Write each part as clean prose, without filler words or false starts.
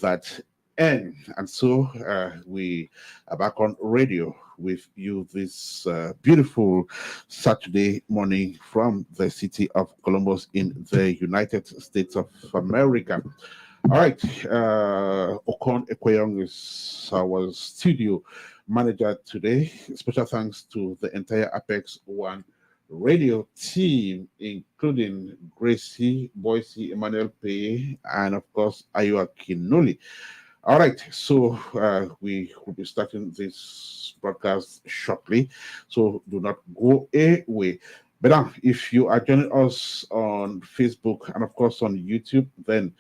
that end. And so we are back on radio with you this beautiful Saturday morning from the city of Columbus in the United States of America. All right, Okon Ekweyong is our studio manager today. Special thanks to the entire Apex One radio team, including Gracie, Boise, Emmanuel Pay, and of course, Ayua Kinoli. All right, so we will be starting this broadcast shortly, so do not go away. But now, if you are joining us on Facebook and of course on YouTube, then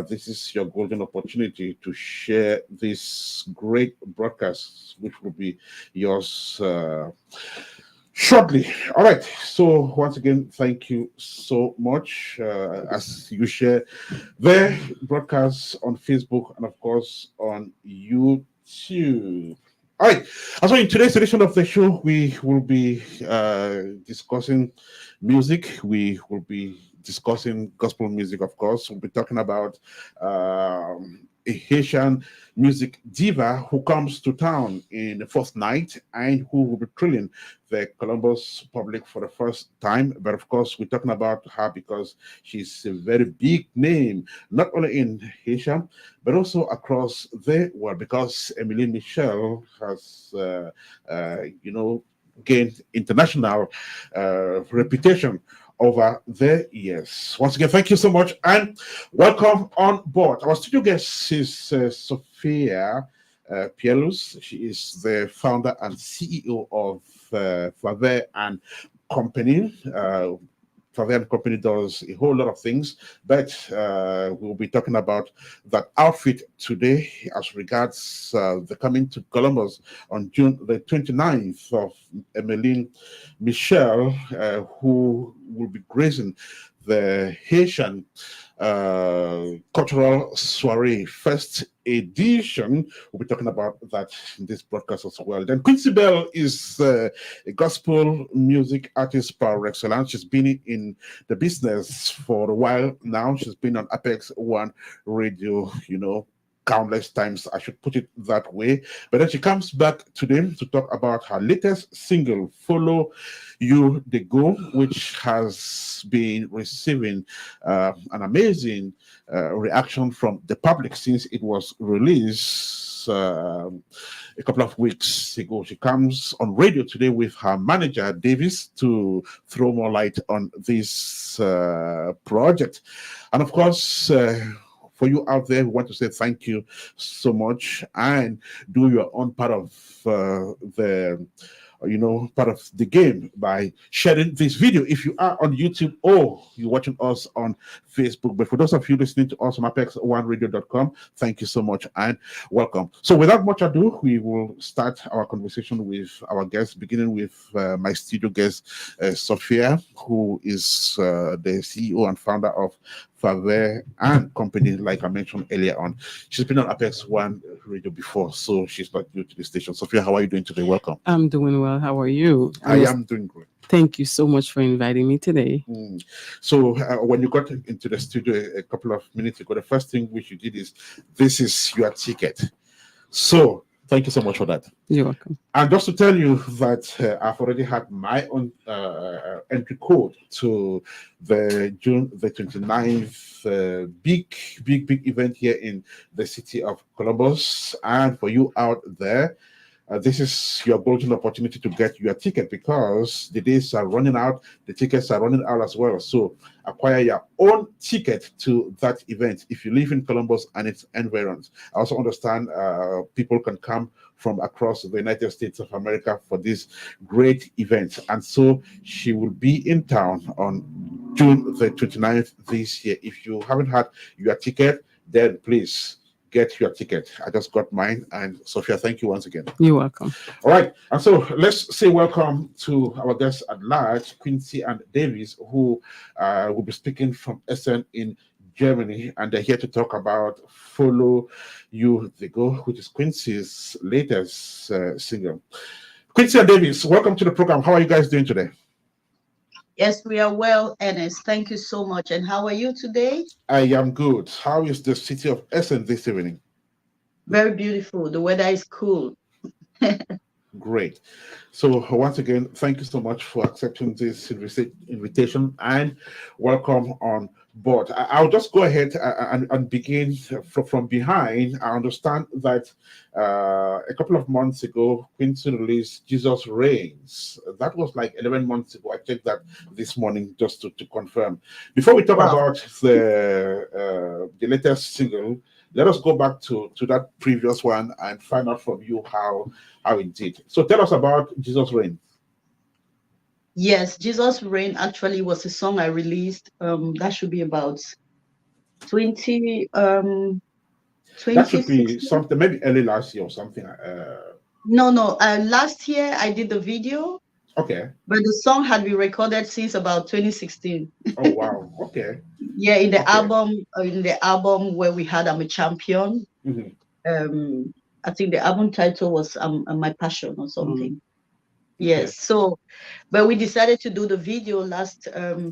this is your golden opportunity to share this great broadcast, which will be yours shortly. All right. So once again, thank you so much as you share the broadcasts on Facebook and of course on YouTube. All right. And so in today's edition of the show, we will be discussing music. We will be discussing gospel music, of course. We'll be talking about a Haitian music diva who comes to town in the first night and who will be thrilling the Columbus public for the first time. But of course, we're talking about her because she's a very big name, not only in Haitian, but also across the world because Emily Michel has, gained international reputation over the years. Once again, thank you so much and welcome on board. Our studio guest is Sophia Pierrelus. She is the founder and CEO of Faver and Company. Faver and Company does a whole lot of things, but we'll be talking about that outfit today as regards the coming to Columbus on June the 29th of Emmeline Michel, who will be gracing the Haitian cultural soiree first edition. We'll be talking about that in this broadcast as well. Then Quincy Bell is a gospel music artist par excellence. She's been in the business for a while now. She's been on Apex One Radio, countless times, I should put it that way. But then she comes back today to talk about her latest single, Follow You They Go, which has been receiving an amazing reaction from the public since it was released a couple of weeks ago. She comes on radio today with her manager, Davis, to throw more light on this project. And of course, for you out there who want to say thank you so much and do your own part of part of the game by sharing this video if you are on YouTube or you're watching us on Facebook. But for those of you listening to us on apex1radio.com, thank you so much and welcome. So without much ado, we will start our conversation with our guest, beginning with my studio guest, Sophia, who is the CEO and founder of Faver and Company, like I mentioned earlier on. She's been on Apex One Radio before, so she's not new to the station. Sophia, how are you doing today? Welcome. I'm doing well. How are you? I am doing great. Thank you so much for inviting me today. So when you got into the studio a couple of minutes ago, the first thing which you did is, this is your ticket. So thank you so much for that. You're welcome. And just to tell you that I've already had my own entry code to the June the 29th big event here in the city of Columbus. And for you out there, this is your golden opportunity to get your ticket because the days are running out, the tickets are running out as well. So acquire your own ticket to that event if you live in Columbus and its environs. I also understand people can come from across the United States of America for this great event. And so she will be in town on June the 29th this year. If you haven't had your ticket, then please get your ticket. I just got mine. And Sophia, thank you once again. You're welcome. All right. And so let's say welcome to our guests at large, Quincy and Davis, who will be speaking from Essen in Germany. And they're here to talk about Follow You They Go, which is Quincy's latest single. Quincy and Davis, welcome to the program. How are you guys doing today? Yes, we are well, Ernest. Thank you so much. And how are you today? I am good. How is the city of Essen this evening? Very beautiful. The weather is cool. Great. So, once again, thank you so much for accepting this invitation and welcome on board. I'll just go ahead and begin from behind. I understand that a couple of months ago, Quincy released Jesus Reigns. That was like 11 months ago. I checked that this morning just to confirm. Before we talk Wow. about the latest single, let us go back to that previous one and find out from you how it did. So tell us about Jesus Reign. Yes, Jesus Rain actually was a song I released. That should be about 20 That should be 2016. something maybe early last year or something. No. Last year I did the video, Okay. but the song had been recorded since about 2016. Oh wow. Okay. Yeah, Okay. in the album where we had I'm a Champion. Hmm. Um, I think the album title was My Passion or Mm. something. Okay. Yes. So, but we decided to do the video last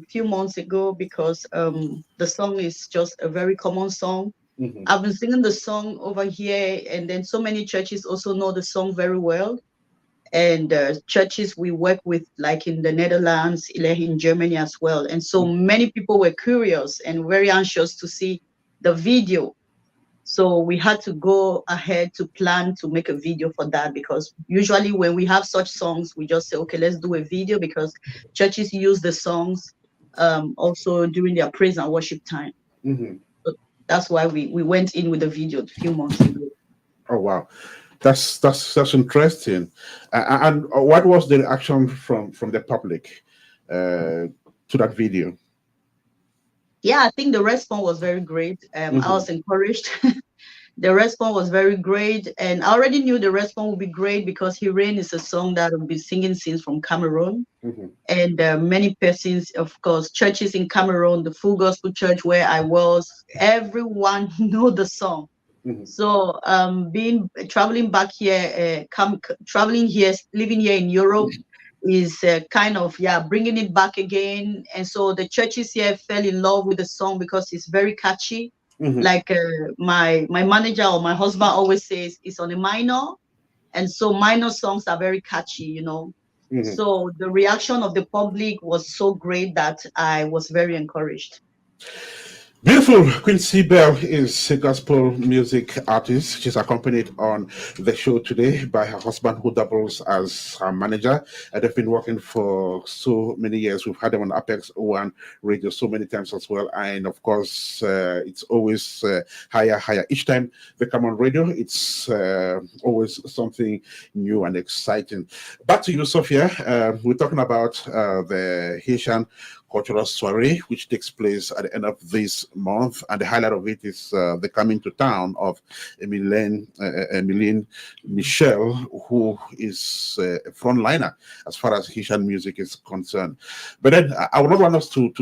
few months ago because the song is just a very common song. Hmm. I've been singing the song over here, and then so many churches also know the song very well. And churches we work with, like in the Netherlands, in Germany as well. And so many people were curious and very anxious to see the video. So we had to go ahead to plan to make a video for that, because usually when we have such songs, we just say, okay, let's do a video, because churches use the songs also during their praise and worship time. Hmm. So that's why we went in with the video a few months ago. Oh wow. That's interesting. And what was the reaction from the public to that video? Yeah, I think the response was very great. I Hmm. was encouraged. The response was very great, and I already knew the response would be great because He Rain is a song that will be singing since from Cameroon. Hmm. And many persons, of course, churches in Cameroon, the Full Gospel Church where I was, everyone know the song. Hmm. So being traveling back here, traveling here, living here in Europe is kind of, yeah, bringing it back again. And so the churches here fell in love with the song because it's very catchy. Hmm. Like my manager or my husband always says, it's on a minor, and so minor songs are very catchy. Hmm. So the reaction of the public was so great that I was very encouraged. Beautiful. Quincy Bell is a gospel music artist. She's accompanied on the show today by her husband, who doubles as her manager. And they've been working for so many years. We've had them on Apex One Radio so many times as well. And of course, it's always higher, higher. Each time they come on radio, it's always something new and exciting. Back to you, Sophia. We're talking about the Haitian cultural soiree, which takes place at the end of this month. And the highlight of it is the coming to town of Emilien Michel, who is a frontliner as far as Haitian music is concerned. But then I would not want us to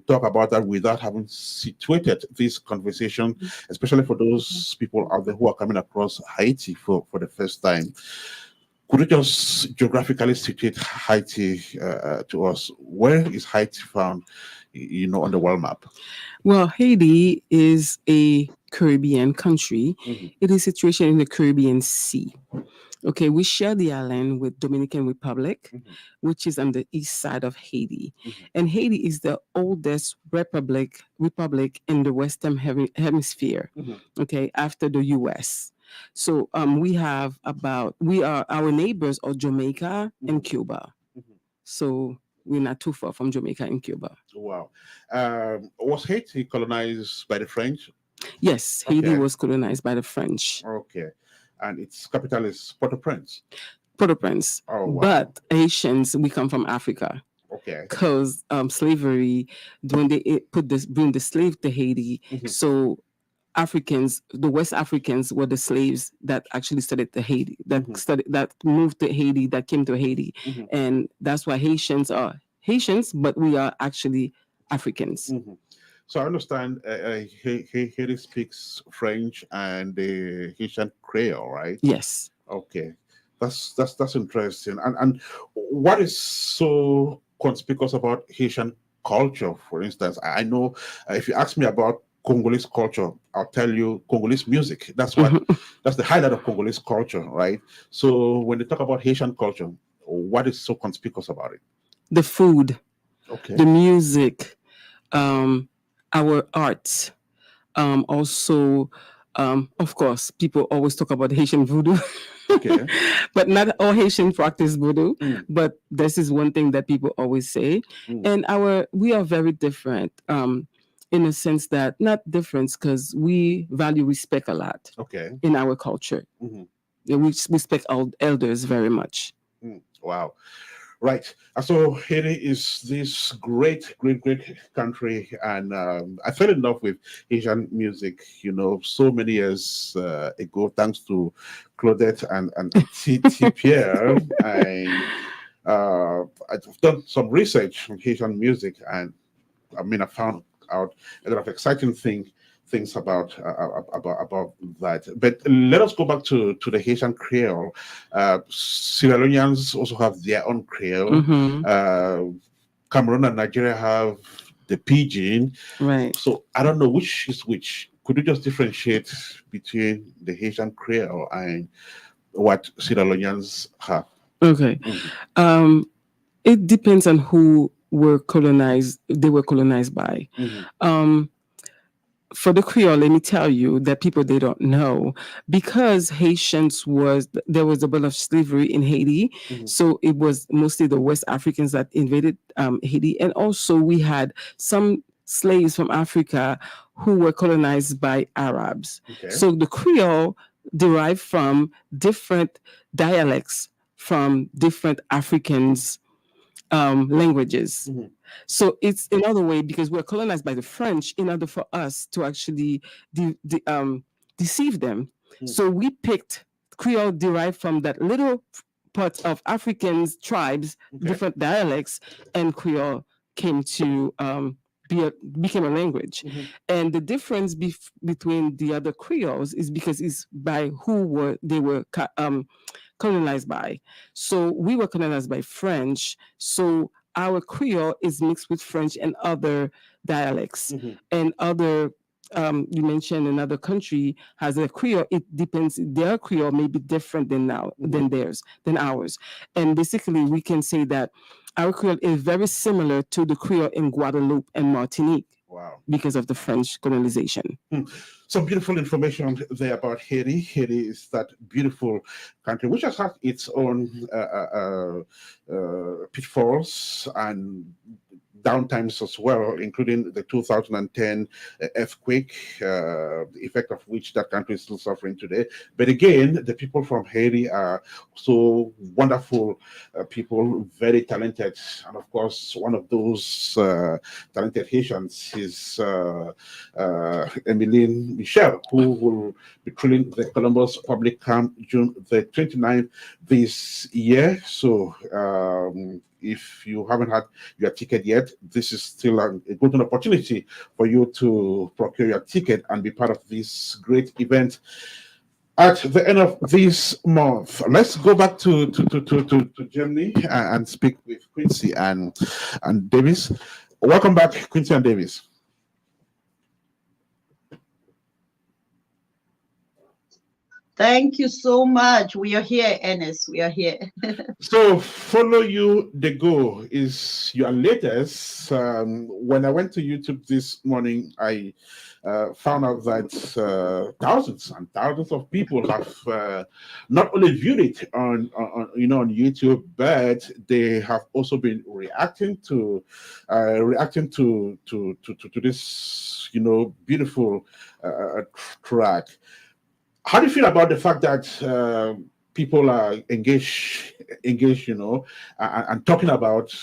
talk about that without having situated this conversation, especially for those people out there who are coming across Haiti for the first time. Could you just geographically situate Haiti to us? Where is Haiti found, on the world map? Well, Haiti is a Caribbean country. Hmm. It is situated in the Caribbean Sea. Okay, we share the island with Dominican Republic, Hmm. which is on the east side of Haiti. Hmm. And Haiti is the oldest republic in the Western Hemisphere, Hmm. okay, after the US. So our neighbors are Jamaica and Hmm. Cuba. Hmm. So we're not too far from Jamaica and Cuba. Wow. Was Haiti colonized by the French? Yes, Haiti Okay. was colonized by the French. Okay. And its capital is Port-au-Prince. Port-au-Prince. Oh, wow. But Haitians, we come from Africa. Okay. Because slavery, when they bring the slave to Haiti, Hmm. so Africans, the West Africans, were the slaves that actually studied to Haiti, Hmm. that moved to Haiti, that came to Haiti, Hmm. and that's why Haitians are Haitians, but we are actually Africans. Hmm. So I understand Haiti speaks French and the Haitian Creole, right? Yes. Okay, that's interesting. And what is so conspicuous about Haitian culture? For instance, I know if you ask me about Congolese culture, I'll tell you Congolese music. That's what that's the highlight of Congolese culture, right? So when they talk about Haitian culture, what is so conspicuous about it? The food, Okay. the music, our arts. Also, of course, people always talk about Haitian voodoo, Okay. but not all Haitian practice voodoo. Mm, But this is one thing that people always say, mm, and we are very different. In a sense that not different because we value respect a lot okay. in our culture. Mhm, We respect our elders very much. wow. Right. So Haiti is this great, great, great country, and I fell in love with Asian music. So many years ago, thanks to Claudette and T. Pierre. I've done some research on Haitian music, and I found out a lot of exciting things about that. But let us go back to the Haitian Creole. Sierra Leoneans also have their own Creole. Mhm. Cameroon and Nigeria have the pidgin. Right. So I don't know which is which. Could you just differentiate between the Haitian Creole and what Sierra Leoneans have? Okay. Mhm. It depends on who were colonized. They were colonized by. Mhm. Um, for the Creole, let me tell you that people they don't know because there was a bit of slavery in Haiti, Mhm. so it was mostly the West Africans that invaded Haiti, and also we had some slaves from Africa who were colonized by Arabs. Okay. So the Creole derived from different dialects from different Africans languages. Mhm. So it's another way because we're colonized by the French in order for us to actually deceive them. Mm. So we picked Creole derived from that little part of Africans, tribes, Okay. different dialects, and Creole came to became a language. Mhm. And the difference between the other Creoles is because it's by who they were colonized by. So we were colonized by French. So our Creole is mixed with French and other dialects Mhm. and other. You mentioned another country has a Creole. It depends. Their Creole may be different than ours. And basically, we can say that our Creole is very similar to the Creole in Guadeloupe and Martinique. Wow. Because of the French colonization. Some beautiful information there about Haiti. Haiti is that beautiful country which has had its own pitfalls and downtimes as well, including the 2010 earthquake, the effect of which that country is still suffering today. But again, the people from Haiti are so wonderful people, very talented. And of course, one of those talented Haitians is Emmeline Michel, who will be thrilling the Columbus Public Camp June the 29th this year. So if you haven't had your ticket yet, this is still a good opportunity for you to procure your ticket and be part of this great event at the end of this month. Let's go back to Germany and speak with Quincy and Davis. Welcome back, Quincy and Davis. Thank you so much. We are here, Ernest. We are here. So, Follow You The Go is your latest. When I went to YouTube this morning, I found out that thousands and thousands of people have not only viewed it on YouTube, but they have also been reacting to this beautiful track. How do you feel about the fact that people are engaged, and talking about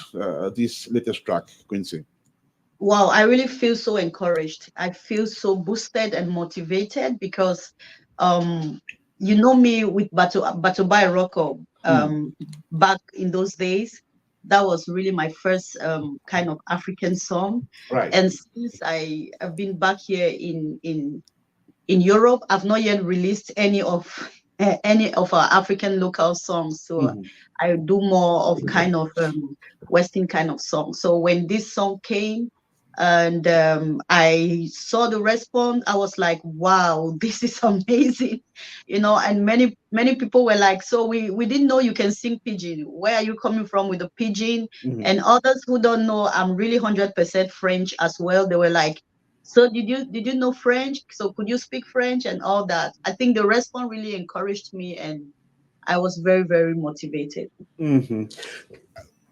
this latest track, Quincy? Wow, I really feel so encouraged. I feel so boosted and motivated because you know me with Batubai Rocco back in those days. That was really my first kind of African song. Right. And since I have been back here in Europe, I've not yet released any of any of our African local songs. So I do more of kind of Western kind of song. So when this song came and I saw the response, I was like, wow, this is amazing, you know. And many people were like, so we didn't know you can sing pidgin. Where are you coming from with the pidgin? And others who don't know, I'm really 100% French as well. They were like, so did you know French? So could you speak French and all that? I think the response really encouraged me, and I was very, very motivated.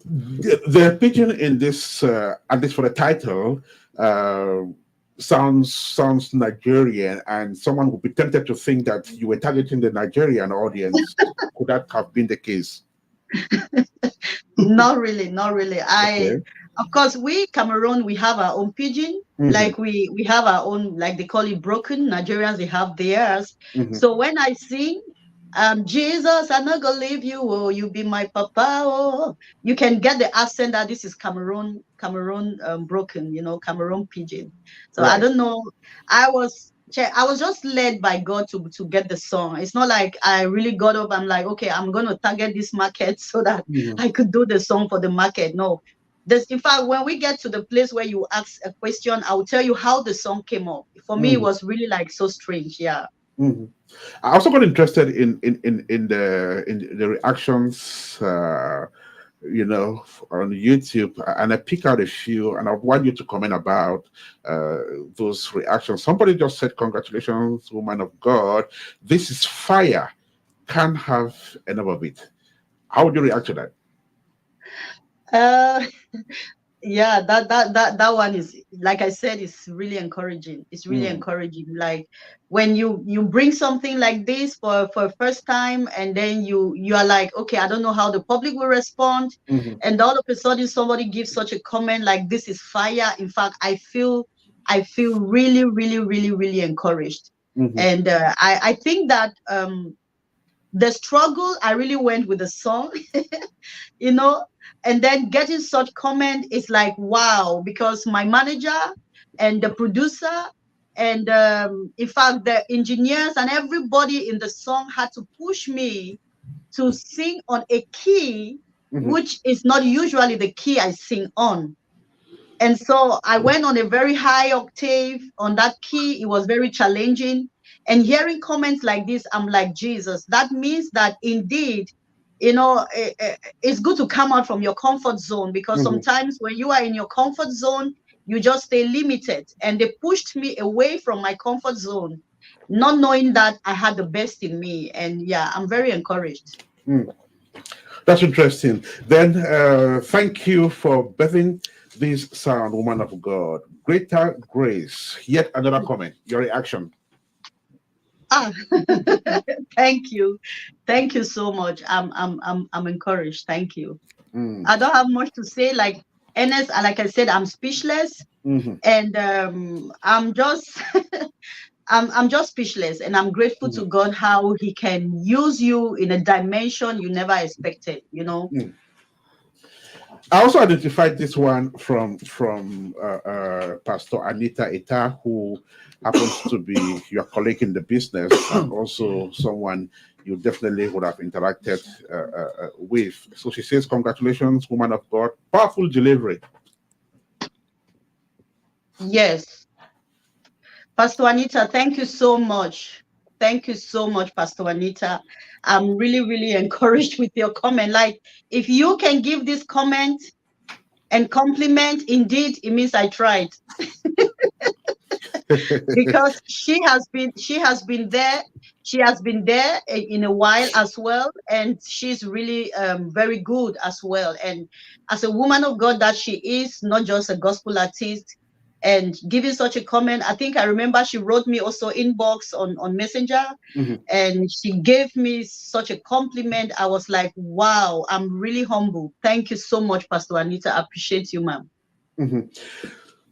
The pigeon in this, at least for the title, sounds Nigerian, and someone would be tempted to think that you were targeting the Nigerian audience. Could that have been the case? Not really, not really. Okay. Of course, we Cameroon, we have our own pidgin. Like we have our own, like they call it broken. Nigerians, they have theirs. So when I sing, Jesus, I'm not gonna leave you. Oh, you be my papa. Oh, you can get the accent that this is Cameroon broken. You know, Cameroon pidgin. So I don't know. I was just led by God to get the song. It's not like I really got up. I'm like, okay, I'm gonna target this market so that I could do the song for the market. No. In fact, when we get to the place where you ask a question, I'll tell you how the song came up. For me, it was really like so strange. Yeah. I also got interested in the reactions, you know, on YouTube, and I pick out a few, and I want you to comment about those reactions. Somebody just said, "Congratulations, woman of God! This is fire. Can't have enough of it." How would you react to that? Yeah, that one is, like I said, it's really encouraging. It's really encouraging. Like when you bring something like this for first time, and then you are like, okay, I don't know how the public will respond, and all of a sudden somebody gives such a comment like, this is fire. In fact, I feel really, really, really, really encouraged. And I think that the struggle, I really went with the song, you know, and then getting such comment is like, wow, because my manager and the producer and in fact the engineers and everybody in the song had to push me to sing on a key which is not usually the key I sing on. And so I went on a very high octave on that key. It was very challenging. And hearing comments like this, I'm like, Jesus, that means that indeed, you know, it's good to come out from your comfort zone, because sometimes when you are in your comfort zone, you just stay limited. And they pushed me away from my comfort zone, not knowing that I had the best in me. And yeah, I'm very encouraged. That's interesting. Then thank you for birthing this sound, woman of God. Greater grace. Yet another comment. Your reaction. Thank you so much. I'm encouraged. Thank you. I don't have much to say. Like Ernest, like I said, I'm speechless, and I'm just I'm just speechless, and I'm grateful to God how He can use you in a dimension you never expected. You know. I also identified this one from Pastor Anita Eta, who happens to be your colleague in the business, and also someone you definitely would have interacted with. So she says, "Congratulations, woman of God, powerful delivery." Yes, Pastor Anita, thank you so much. Thank you so much, Pastor Anita. I'm really, really encouraged with your comment. Like, if you can give this comment and compliment, indeed, it means I tried. Because she has been there in a while as well, and she's really very good as well. And as a woman of God that she is, not just a gospel artist, and giving such a comment, I think I remember she wrote me also inbox on Messenger, and she gave me such a compliment. I was like, wow, I'm really humble. Thank you so much, Pastor Anita. I appreciate you, ma'am.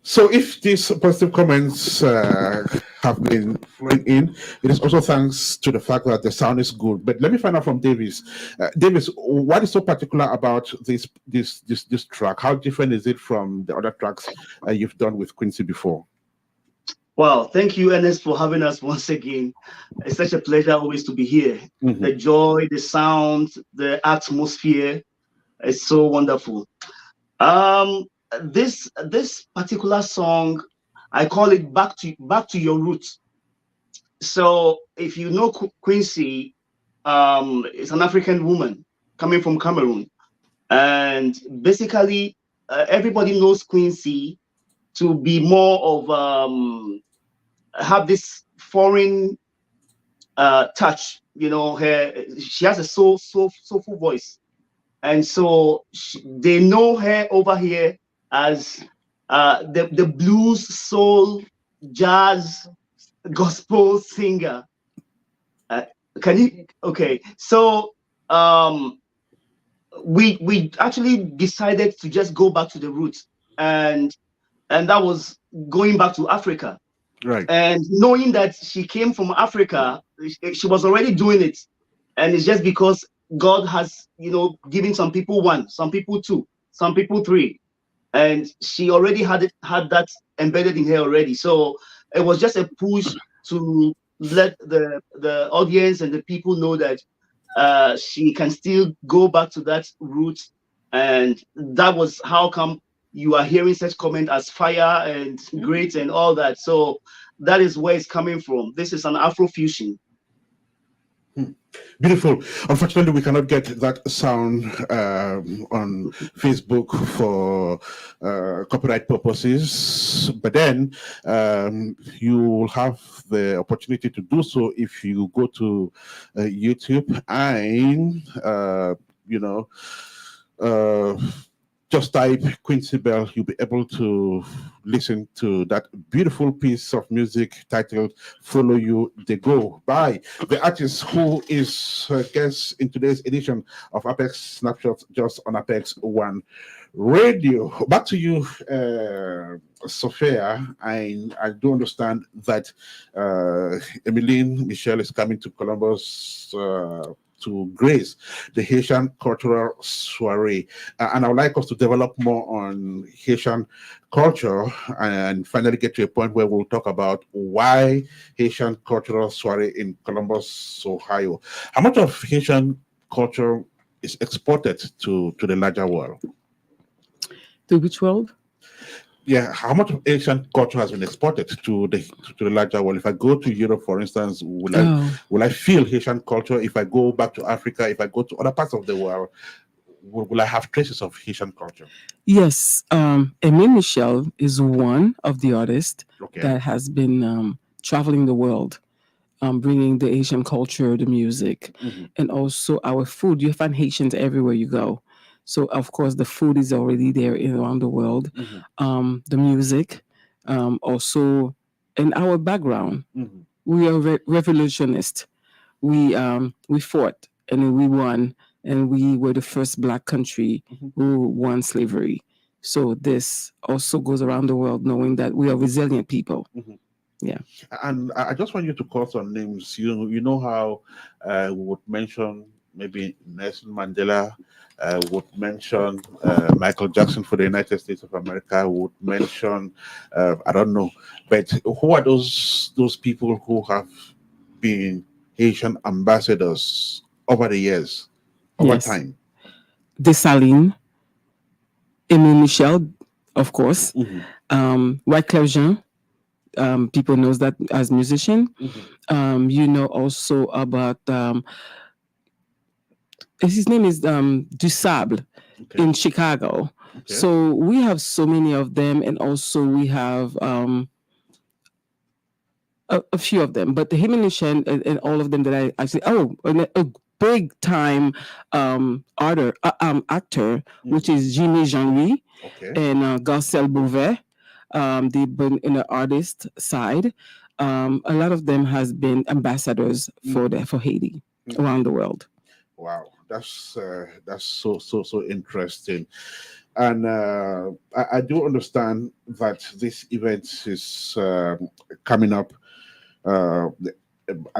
So if these positive comments have been flowing in, it is also thanks to the fact that the sound is good. But let me find out from Davis. Davis, what is so particular about this track? How different is it from the other tracks you've done with Quincy before? Wow, thank you, Ernest, for having us once again. It's such a pleasure always to be here. Mhm. The joy, the sound, the atmosphere is so wonderful. Um, this particular song, I call it back to your roots. So if you know Quincy, it's an African woman coming from Cameroon, and basically everybody knows Quincy to be more of have this foreign touch. You know, she has a soulful voice, and so they know her over here as the blues, soul, jazz, gospel singer. Uh, can you? Okay, so um, we actually decided to just go back to the roots, and that was going back to Africa. Right. And knowing that she came from Africa, she was already doing it. And it's just because God has, given some people one, some people two, some people three. And she already had that embedded in her already. So it was just a push to let the audience and the people know that she can still go back to that root. And that was how come you are hearing such comment as fire and great and all that. So that is where it's coming from. This is an Afro fusion. Beautiful. Unfortunately, we cannot get that sound on Facebook for copyright purposes. But then you will have the opportunity to do so if you go to YouTube and uh, just type Quincy Bell. You'll be able to listen to that beautiful piece of music titled Follow You They Go by the artist who is a guest in today's edition of Apex Snapshot, just on Apex One Radio. Back to you, Sophia. I do understand that Emmeline Michel is coming to Columbus to grace the Haitian cultural soiree. And I would like us to develop more on Haitian culture and finally get to a point where we'll talk about why Haitian cultural soiree in Columbus, Ohio. How much of Haitian culture is exported to the larger world? To which world? Yeah, how much of Asian culture has been exported to the larger world? If I go to Europe, for instance, will I feel Haitian culture? If I go back to Africa, if I go to other parts of the world, will I have traces of Haitian culture? Yes. Emile Michel is one of the artists Okay. that has been traveling the world, bringing the Asian culture, the music, and also our food. You find Haitians everywhere you go. So, of course, the food is already there around the world. The music, also, and our background. We are revolutionists. We fought and we won, and we were the first Black country who won slavery. So this also goes around the world, knowing that we are resilient people. Yeah. And I just want you to call some names. You know how we would mention maybe Nelson Mandela, would mention Michael Jackson for the United States of America, would mention I don't know, but who are those people who have been Haitian ambassadors over the years, over time? Dessalines, Emile Michel, of course, Wyclef Jean. People knows that as musician. You know also about his name is Du Sable in Chicago. So we have so many of them, and also we have a few of them, but the Himalayan and all of them that I actually a big time actor, which is Jimmy Jean-Louis and Garcelle Beauvais. They've been in the artist side. A lot of them has been ambassadors for Haiti around the world. Wow, that's so interesting. And I do understand that this event is coming up at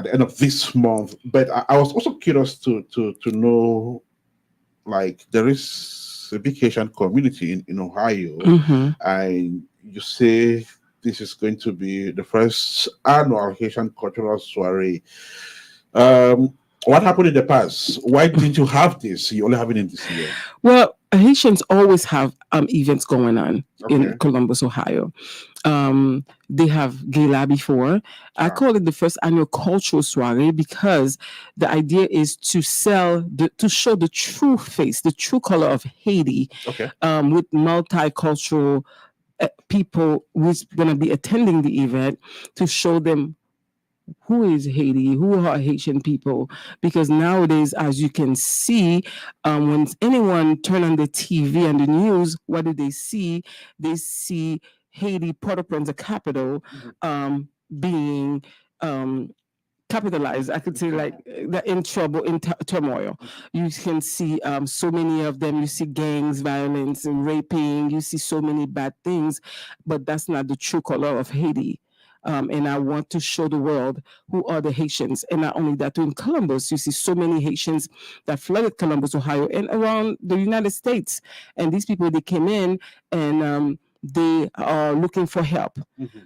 the end of this month. But I was also curious to know, like, there is a big Haitian community in Ohio. And you say this is going to be the first annual Haitian cultural soiree. What happened in the past? Why didn't you have this? You only have it in this year. Well, Haitians always have events going on in Okay. Columbus, Ohio. They have gala before. I call it the first annual cultural soiree because the idea is to to show the true face, the true color of Haiti, Okay. with multicultural people who's going to be attending the event, to show them who is Haiti, who are Haitian people, because nowadays, as you can see, when anyone turn on the TV and the news, what do they see? They see Haiti, Port-au-Prince, the capital, being capitalized. I could say like they're in trouble, in turmoil. You can see so many of them. You see gangs, violence, and raping. You see so many bad things, but that's not the true color of Haiti. And I want to show the world who are the Haitians. And not only that, in Columbus, you see so many Haitians that flooded Columbus, Ohio, and around the United States. And these people, they came in and they are looking for help.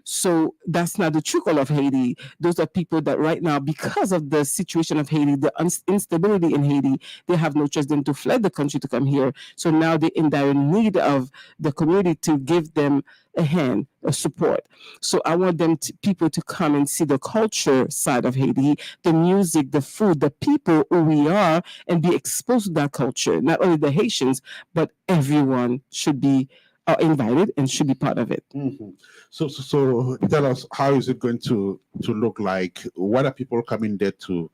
So that's not the true color of Haiti. Those are people that right now, because of the situation of Haiti, the instability in Haiti, they have no choice than to fled the country to come here. So now they're in dire need of the community to give them a hand, a support. So I want people to come and see the culture side of Haiti, the music, the food, the people, who we are, and be exposed to that culture. Not only the Haitians, but everyone should be are invited and should be part of it. So tell us, how is it going to look like? What are people coming there to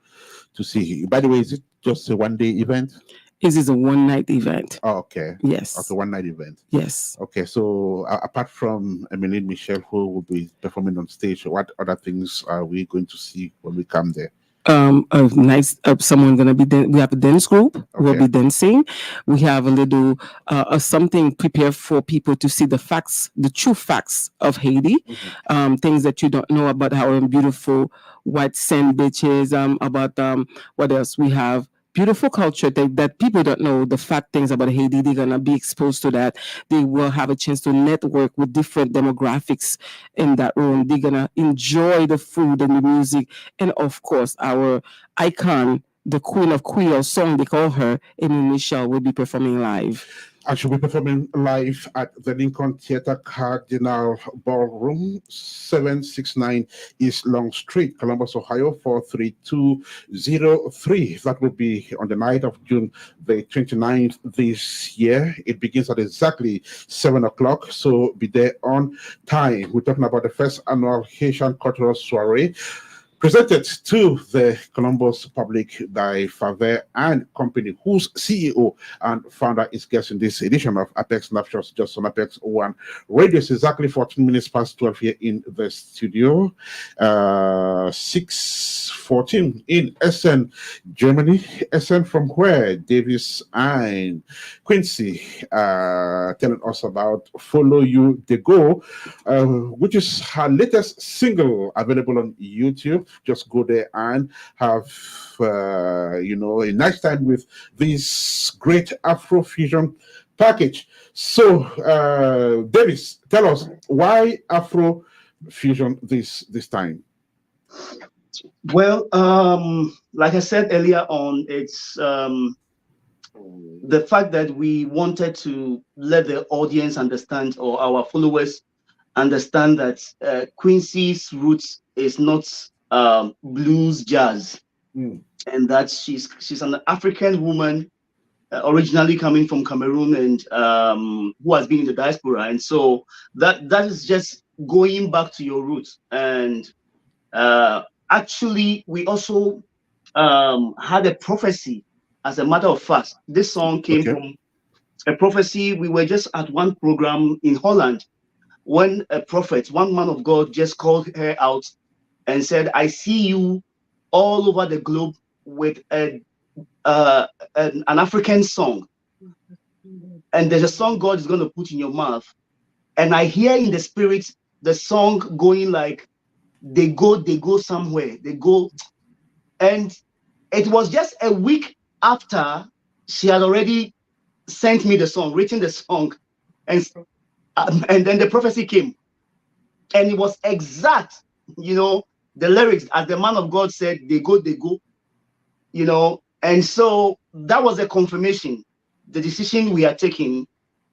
see? By the way, is it just a 1 day event? It is a one-night event. Oh, okay. Yes. Okay, 1 night event. Yes. Okay, so apart from Emily Michelle, who will be performing on stage, what other things are we going to see when we come there? A nice someone gonna be we have a dance group who will Okay. be dancing. We have a little something prepared for people to see the facts, the true facts of Haiti, things that you don't know about our beautiful white sand beaches, about what else we have. Beautiful culture that people don't know, the fact things about Haiti. They're gonna be exposed to that. They will have a chance to network with different demographics in that room. They're gonna enjoy the food and the music, and of course, our icon, the Queen of Creole song they call her, Amy Michelle, will be performing live. I should be performing live at the Lincoln Theatre Cardinal Ballroom, 769 East Long Street, Columbus, Ohio, 43203. That will be on the night of June the 29th this year. It begins at exactly 7 o'clock, so be there on time. We're talking about the first annual Haitian Cultural Soiree, presented to the Columbus Public by Favre and Company, whose CEO and founder is guest in this edition of Apex Snapshots, just on Apex One Radio. It's exactly 14 minutes past 12 here in the studio. 6:14 in Essen, Germany. Essen, from where Davis and Quincy telling us about Follow You The Go, which is her latest single available on YouTube. Just go there and have a nice time with this great Afrofusion package. So Davis, tell us, why Afrofusion this time? Well, like I said earlier on, it's the fact that we wanted to let the audience understand, or our followers understand, that Quincy's roots is not blues jazz, and that she's an African woman, originally coming from Cameroon, and who has been in the diaspora, and so that is just going back to your roots. And actually, we also had a prophecy. As a matter of fact, this song came from a prophecy. We were just at one program in Holland when a prophet, one man of God, just called her out and said, "I see you all over the globe with an African song, and there's a song God is going to put in your mouth." And I hear in the spirit the song going like, they go somewhere, they go. And it was just a week after she had already sent me the song, written the song, and then the prophecy came. and it was exact, the lyrics, as the man of God said, they go, and so that was a confirmation. The decision we are taking,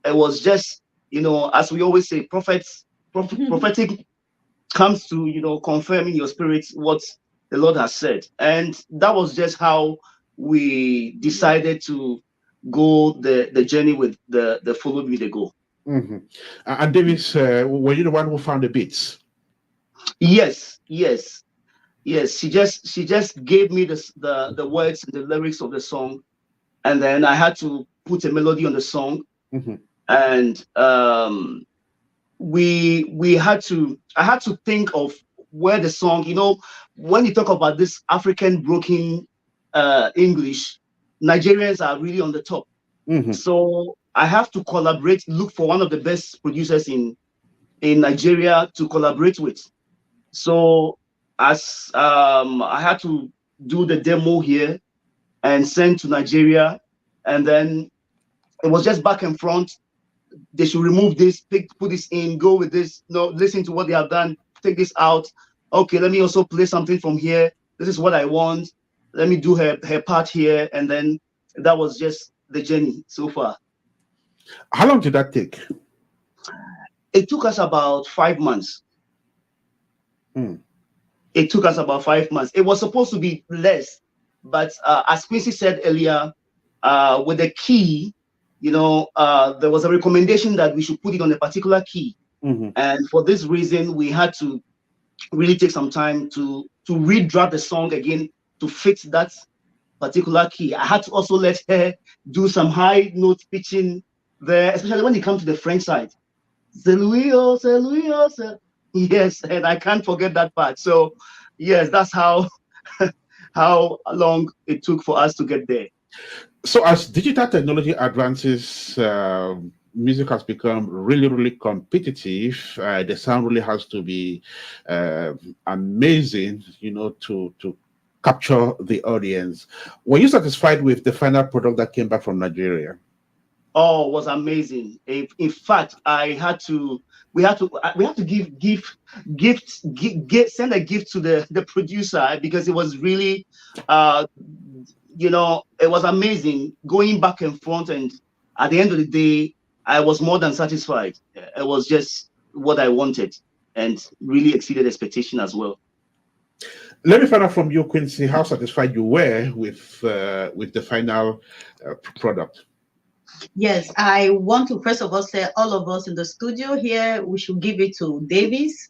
it was just, as we always say, prophetic comes to, confirm in your spirit what the Lord has said. And that was just how we decided to go the journey with the Follow Me to Go. Mm-hmm. And Davis, were you the one who found the beats? Yes. She just gave me the words and the lyrics of the song, and then I had to put a melody on the song. Mm-hmm. And I had to think of where the song, when you talk about this African broken English, Nigerians are really on the top. Mm-hmm. So I have to look for one of the best producers in Nigeria to collaborate with. So as I had to do the demo here and send to Nigeria, and then it was just back and front. They should remove this, put this in, go with this, listen to what they have done, take this out. Okay, let me also play something from here. This is what I want. Let me do her part here. And then that was just the journey so far. How long did that take? It took us about 5 months. It took us about 5 months. It was supposed to be less, but as Quincy said earlier, with the key, there was a recommendation that we should put it on a particular key. Mm-hmm. And for this reason, we had to really take some time to redraft the song again to fit that particular key. I had to also let her do some high note pitching there, especially when it comes to the French side. Yes, and I can't forget that part. So yes, that's how long it took for us to get there. So as digital technology advances, music has become really, really competitive. The sound really has to be amazing, to capture the audience. Were you satisfied with the final product that came back from Nigeria? Oh, it was amazing. In fact, we had to send a gift to the producer, because it was really, it was amazing going back and front. And at the end of the day, I was more than satisfied. It was just what I wanted and really exceeded expectation as well. Let me find out from you, Quincy, how satisfied you were with the final product. Yes, I want to first of all say all of us in the studio here, we should give it to Davis.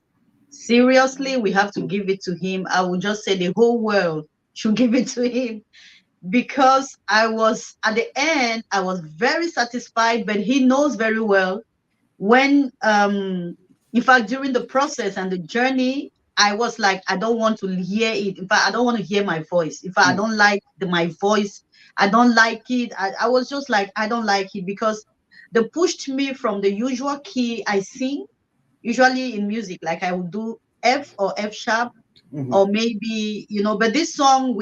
Seriously, we have to give it to him. I would just say the whole world should give it to him, because I was at the end, I was very satisfied, but he knows very well when, in fact, during the process and the journey, I was like, I don't want to hear it. In fact, I don't want to hear my voice. In fact, I don't like my voice. I don't like it. I was just like, I don't like it, because they pushed me from the usual key I sing, usually in music, like I would do F or F sharp, or maybe, but this song,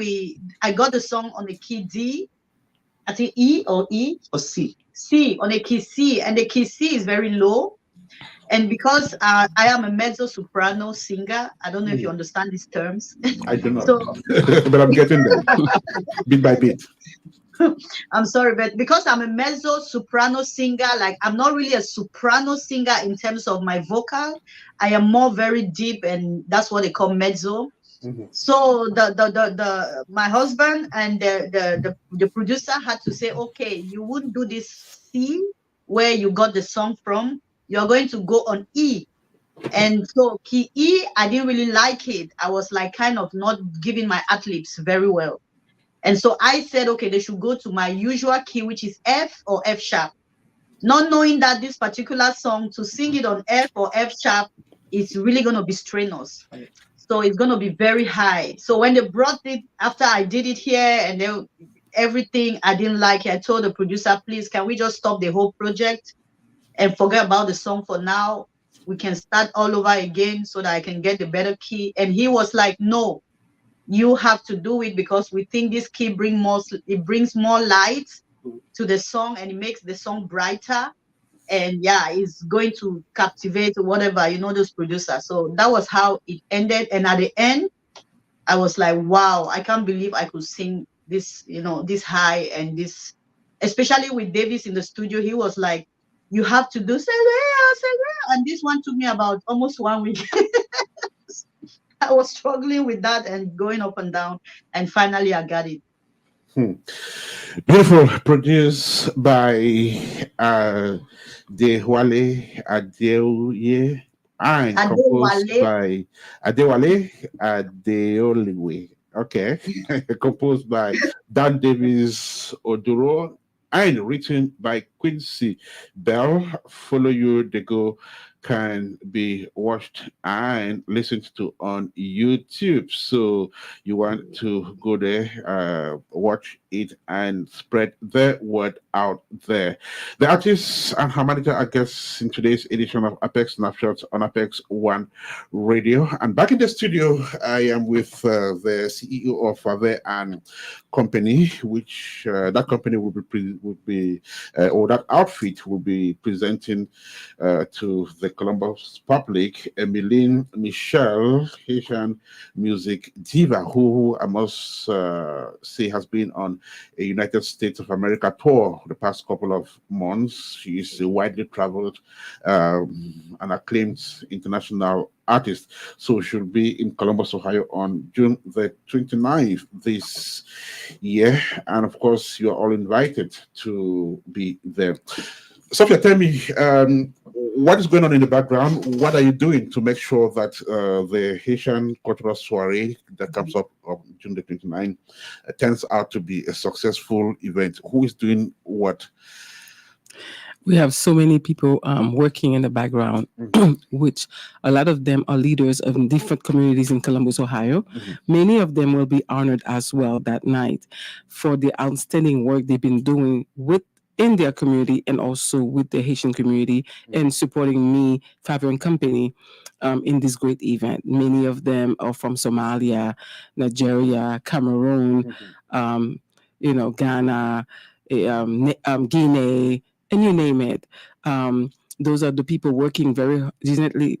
I got the song on the key D, I think E or C. C, on a key C, and the key C is very low. And because I am a mezzo soprano singer, I don't know if you understand these terms. I do not, but I'm getting there bit by bit. I'm sorry, but because I'm a mezzo soprano singer, like I'm not really a soprano singer in terms of my vocal. I am more very deep, and that's what they call mezzo. So my husband and the producer had to say, okay, you wouldn't do this C where you got the song from. You're going to go on E. And so key E, I didn't really like it. I was like kind of not giving my ad-libs very well. And so I said, okay, they should go to my usual key, which is F or F sharp. Not knowing that this particular song, to sing it on F or F sharp, it's really going to be strenuous. So it's going to be very high. So when they brought it, after I did it here and everything, I didn't like it. I told the producer, please, can we just stop the whole project and forget about the song for now? We can start all over again so that I can get the better key. And he was like, no, you have to do it, because we think this key brings more light to the song, and it makes the song brighter. and yeah, it's going to captivate whatever, those producers. So that was how it ended. And at the end, I was like, wow, I can't believe I could sing this, this high and this, especially with Davis in the studio. He was like, you have to do Serea. And this one took me about almost 1 week. I was struggling with that and going up and down. And finally, I got it. Beautiful, produced by Dewale Adeoye and composed Adewale. by Adewale Adeoliwe. Okay, composed by Dan Davis Oduro and written by Quincy Bell. Follow You, The Go can be watched and listened to on YouTube. So you want to go there, watch it, and spread the word out there. The artist and her manager are guests in today's edition of Apex Snapshot on Apex One Radio. And back in the studio, I am with the CEO of Fave and Company, which that company will be or that outfit will be presenting to the Columbus public, Emmeline Michel, Haitian music diva, who I must say has been on a United States of America tour the past couple of months. She is a widely traveled and acclaimed international artist. So she'll be in Columbus, Ohio on June the 29th this year. And of course, you're all invited to be there. Sophia, tell me, what is going on in the background? What are you doing to make sure that the Haitian cultural soiree that comes up on June the 29th turns out to be a successful event? Who is doing what? We have so many people working in the background, which a lot of them are leaders of different communities in Columbus, Ohio. Many of them will be honored as well that night for the outstanding work they've been doing in their community and also with the Haitian community and supporting me, Fave and Company, in this great event. Many of them are from Somalia, Nigeria, Cameroon, Ghana, Guinea, and you name it. Those are the people working very diligently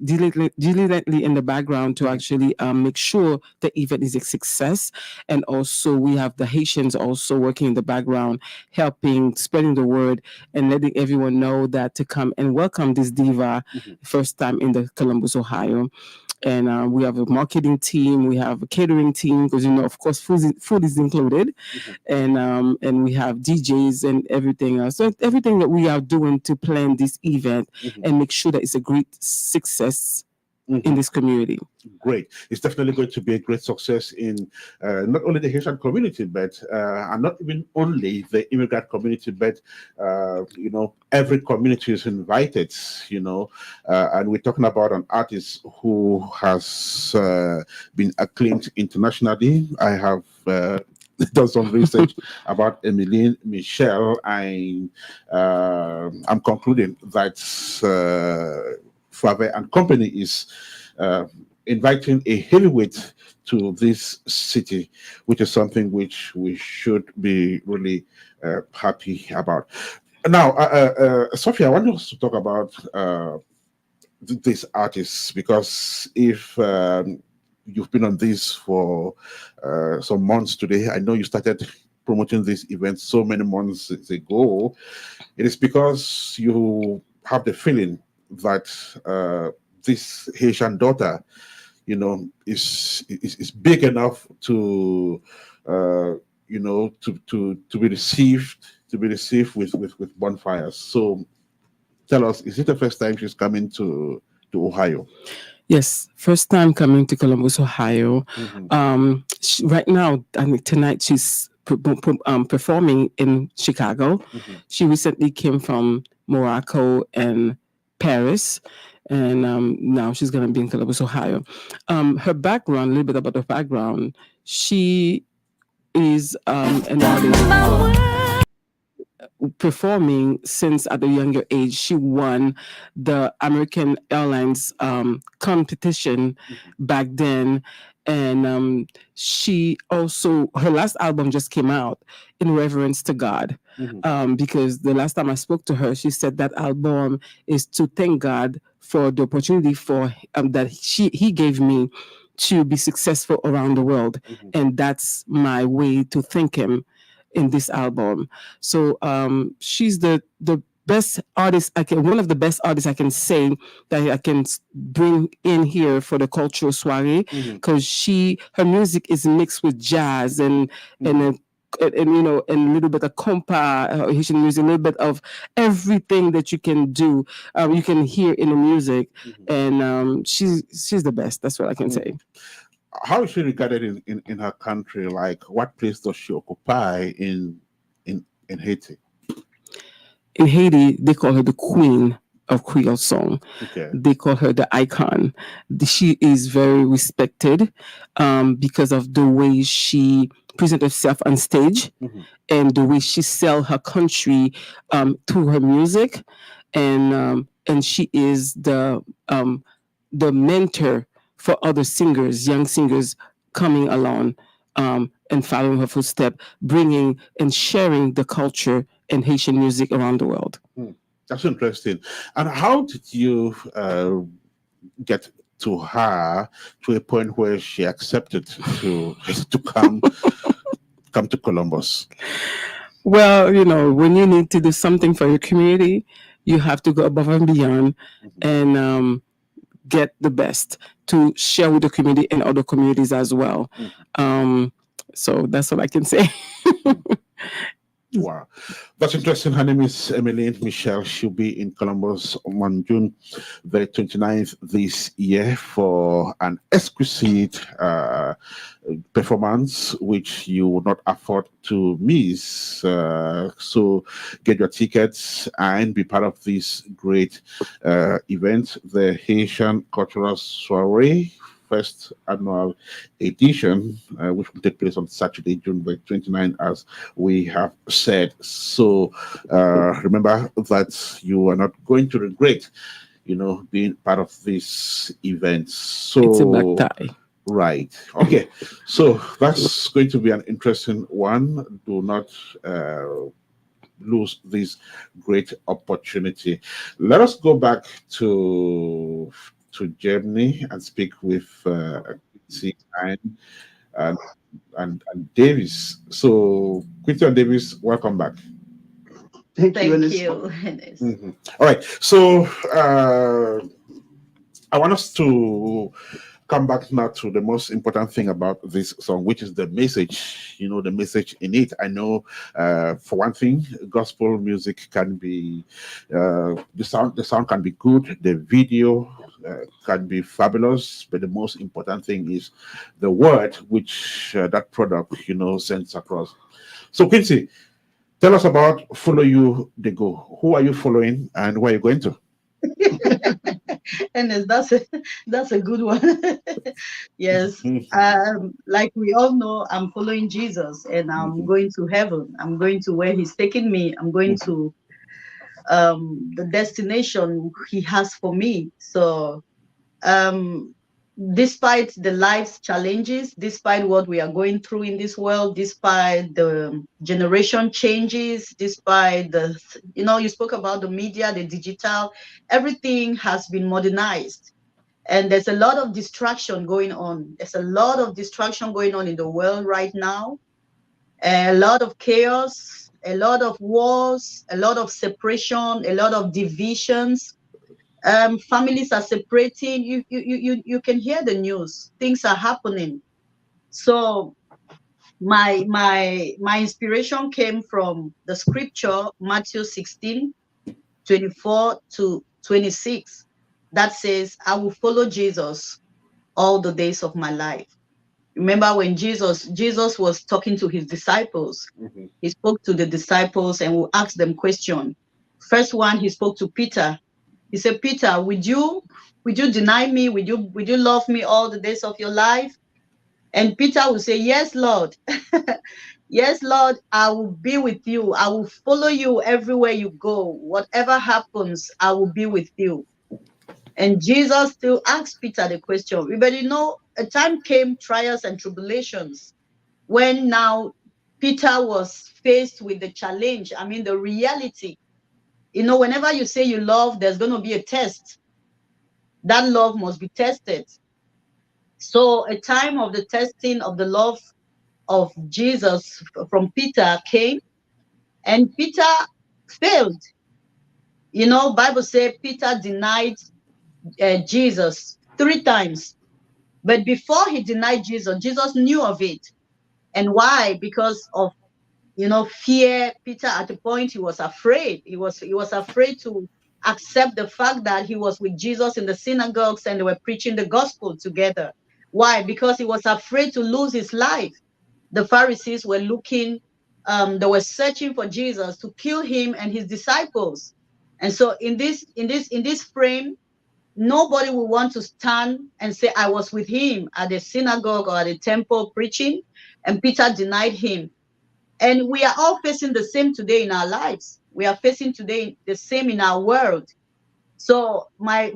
in the background to actually make sure the event is a success. And also we have the Haitians also working in the background, helping, spreading the word and letting everyone know that to come and welcome this diva first time in the Columbus, Ohio. And we have a marketing team, we have a catering team, because of course, food is included, and we have DJs and everything else. So everything that we are doing to plan this event and make sure that it's a great success in this community. Great. It's definitely going to be a great success in not only the Haitian community, but and not even only the immigrant community, but every community is invited. And we're talking about an artist who has been acclaimed internationally. I have done some research about Emmeline Michel, and I'm concluding that Fave and Company is inviting a heavyweight to this city, which is something which we should be really happy about. Now, Sophia, I want us to talk about these artists, because if you've been on this for some months today, I know you started promoting this event so many months ago. It is because you have the feeling that this Haitian daughter, is big enough to be received with bonfires. So tell us, is it the first time she's coming to Ohio? Yes, first time coming to Columbus, Ohio. Right now, tonight she's performing in Chicago. She recently came from Morocco and Paris, and now she's going to be in Columbus, Ohio. Her background, a little bit about her background. She is an artist performing since at a younger age. She won the American Airlines competition back then, And she also, her last album just came out, In Reverence to God. Because the last time I spoke to her, she said that album is to thank God for the opportunity for that he gave me to be successful around the world, and that's my way to thank him in this album. So she's the best artist one of the best artists I can say that I can bring in here for the cultural soiree, because her music is mixed with jazz and you know, and a little bit of compa, Haitian music, a little bit of everything that you can do, you can hear in the music, and she's the best. That's what I can say. How is she regarded in her country? Like, what place does she occupy in Haiti? In Haiti, they call her the queen of Creole song. Okay. They call her the icon. She is very respected because of the way she presents herself on stage and the way she sells her country through her music, and she is the mentor for other singers, young singers coming along and following her footsteps, bringing and sharing the culture and Haitian music around the world. That's interesting. And how did you get to her to a point where she accepted to come to Columbus? Well, you know, when you need to do something for your community, you have to go above and beyond and get the best to share with the community and other communities as well. So that's what I can say. Wow, that's interesting. Her name is Emmeline Michelle. She'll be in Columbus on June the 29th this year for an exquisite performance, which you will not afford to miss. So get your tickets and be part of this great event, the Haitian Cultural Soiree, first annual edition, which will take place on Saturday, June 29, as we have said. So remember that you are not going to regret, you know, being part of this event. So it's a black tie. Right. Okay. So that's going to be an interesting one. Do not lose this great opportunity. Let us go back to Germany and speak with Quincy and Davis. So Quincy and Davis, welcome back. Thank you, Ernest. All right. So I want us to come back now to the most important thing about this song, which is the message, you know, the message in it. I know, for one thing, gospel music can be, the sound can be good, the video can be fabulous, but the most important thing is the word which that product, you know, sends across. So Quincy, tell us about Follow You, They Go. Who are you following and where are you going to? And that's a good one. Yes. Like we all know, I'm following Jesus and I'm going to heaven. I'm going to where he's taking me. I'm going to the destination he has for me. So despite the life's challenges, despite what we are going through in this world, despite the generation changes, despite the, you know, you spoke about the media, the digital, everything has been modernized. And there's a lot of distraction going on. There's a lot of distraction going on in the world right now. A lot of chaos, a lot of wars, a lot of separation, a lot of divisions. Families are separating. You can hear the news. Things are happening. So my inspiration came from the scripture, Matthew 16:24-26, that says, I will follow Jesus all the days of my life. Remember when Jesus was talking to his disciples, he spoke to the disciples and will ask them question. First one, he spoke to Peter. He said, Peter, would you deny me? Would you love me all the days of your life? And Peter will say, yes, Lord. Yes, Lord, I will be with you. I will follow you everywhere you go. Whatever happens, I will be with you. And Jesus still asks Peter the question. Everybody know a time came, trials and tribulations, when now Peter was faced with the challenge. I mean, the reality. You know, whenever you say you love, there's going to be a test. That love must be tested. So a time of the testing of the love of Jesus from Peter came, and Peter failed. You know, Bible says Peter denied Jesus 3 times. But before he denied Jesus, Jesus knew of it. And why? Because of, you know, fear. Peter, at the point, he was afraid. He was afraid to accept the fact that he was with Jesus in the synagogues and they were preaching the gospel together. Why? Because he was afraid to lose his life. The Pharisees were looking, they were searching for Jesus to kill him and his disciples. And so in this frame, nobody will want to stand and say, I was with him at the synagogue or at the temple preaching, and Peter denied him. And we are all facing the same today in our lives. We are facing today the same in our world. So my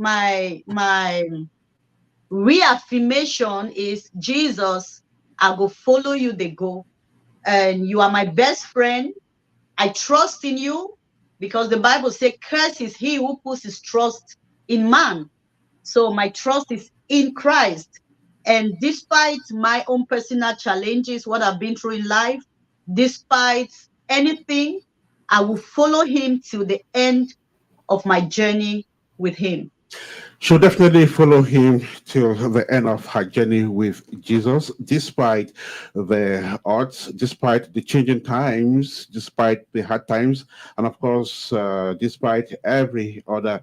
reaffirmation is, Jesus, I go follow you, they go. And you are my best friend. I trust in you, because the Bible says, curse is he who puts his trust in man. So my trust is in Christ. And despite my own personal challenges, what I've been through in life, despite anything, I will follow him till the end of my journey with him. So definitely follow him till the end of her journey with Jesus, despite the odds, despite the changing times, despite the hard times, and of course, despite every other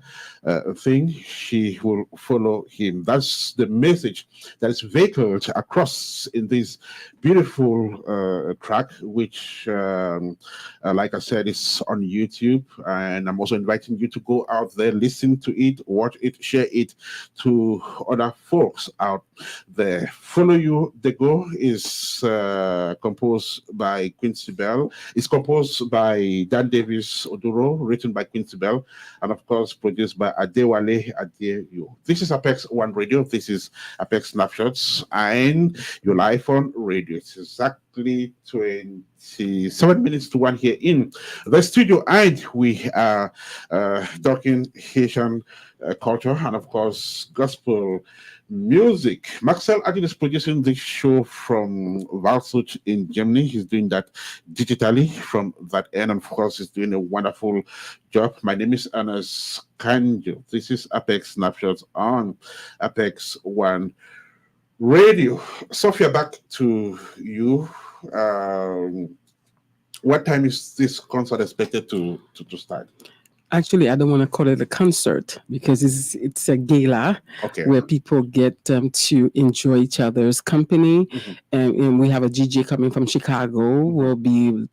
thing, she will follow him. That's the message that is vehicled across in this beautiful track, which, like I said, is on YouTube. And I'm also inviting you to go out there, listen to it, watch it, share it to other folks out there. Follow You The Go is composed by Quincy Bell. It's composed by Dan Davis Oduro, written by Quincy Bell, and of course produced by Adewale Adeyu. This is Apex One Radio. This is Apex Snapshots, and you're live on radio. It's exactly 27 minutes to 1 here in the studio, and we are talking Haitian culture and of course gospel music. Marcel Adil is producing this show from Walsuch in Germany. He's doing that digitally from that end, and of course he's doing a wonderful job. My name is Ernest KANJO. This is Apex Snapshots on Apex One Radio. Sophia, back to you. What time is this concert expected to start? Actually, I don't want to call it a concert because it's a gala where people get to enjoy each other's company. Mm-hmm. And we have a DJ coming from Chicago. We'll be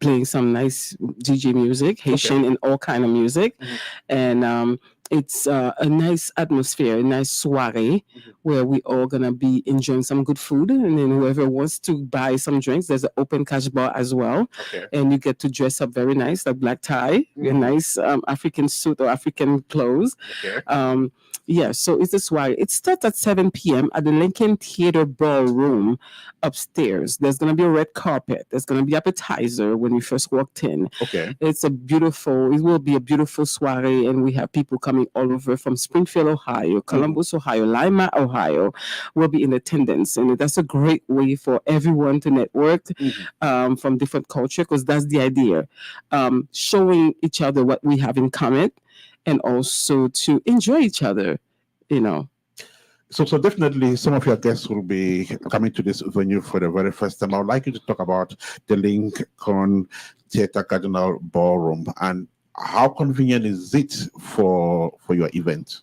playing some nice DJ music, Haitian and all kind of music. Mm-hmm. And it's a nice atmosphere, a nice soiree where we all gonna be enjoying some good food, and then whoever wants to buy some drinks, there's an open cash bar as well, and you get to dress up very nice, like black tie, a nice African suit or African clothes. So it's a soiree. It starts at 7 p.m. at the Lincoln Theater Ballroom upstairs. There's gonna be a red carpet. There's gonna be appetizer when we first walked in. It will be a beautiful soiree, and we have people coming all over from Springfield, Ohio, Columbus, Ohio, Lima, Ohio, will be in attendance. And that's a great way for everyone to network from different culture, because that's the idea. Showing each other what we have in common and also to enjoy each other, you know. So definitely some of your guests will be coming to this venue for the very first time. I would like you to talk about the Lincoln Theater Cardinal Ballroom and how convenient is it for your event?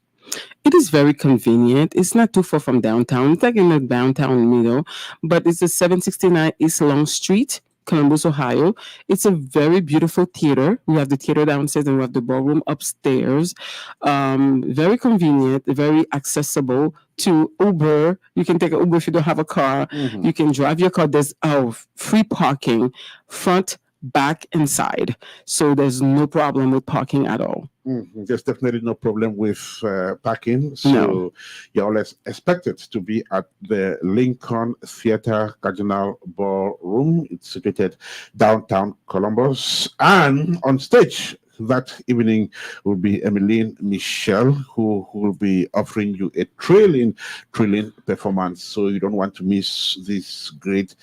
It is very convenient. It's not too far from downtown. It's like in the downtown middle, but it's a 769 East Long Street, Columbus, Ohio. It's a very beautiful theater. We have the theater downstairs and we have the ballroom upstairs. Very convenient, very accessible to Uber. You can take an Uber if you don't have a car. You can drive your car. There's free parking, front, back, and side. So there's no problem with parking at all. There's definitely no problem with parking. So No. you're always expected to be at the Lincoln Theatre Cardinal Ballroom. It's situated downtown Columbus. And on stage that evening will be Emmeline Michel, who will be offering you a thrilling performance. So you don't want to miss this great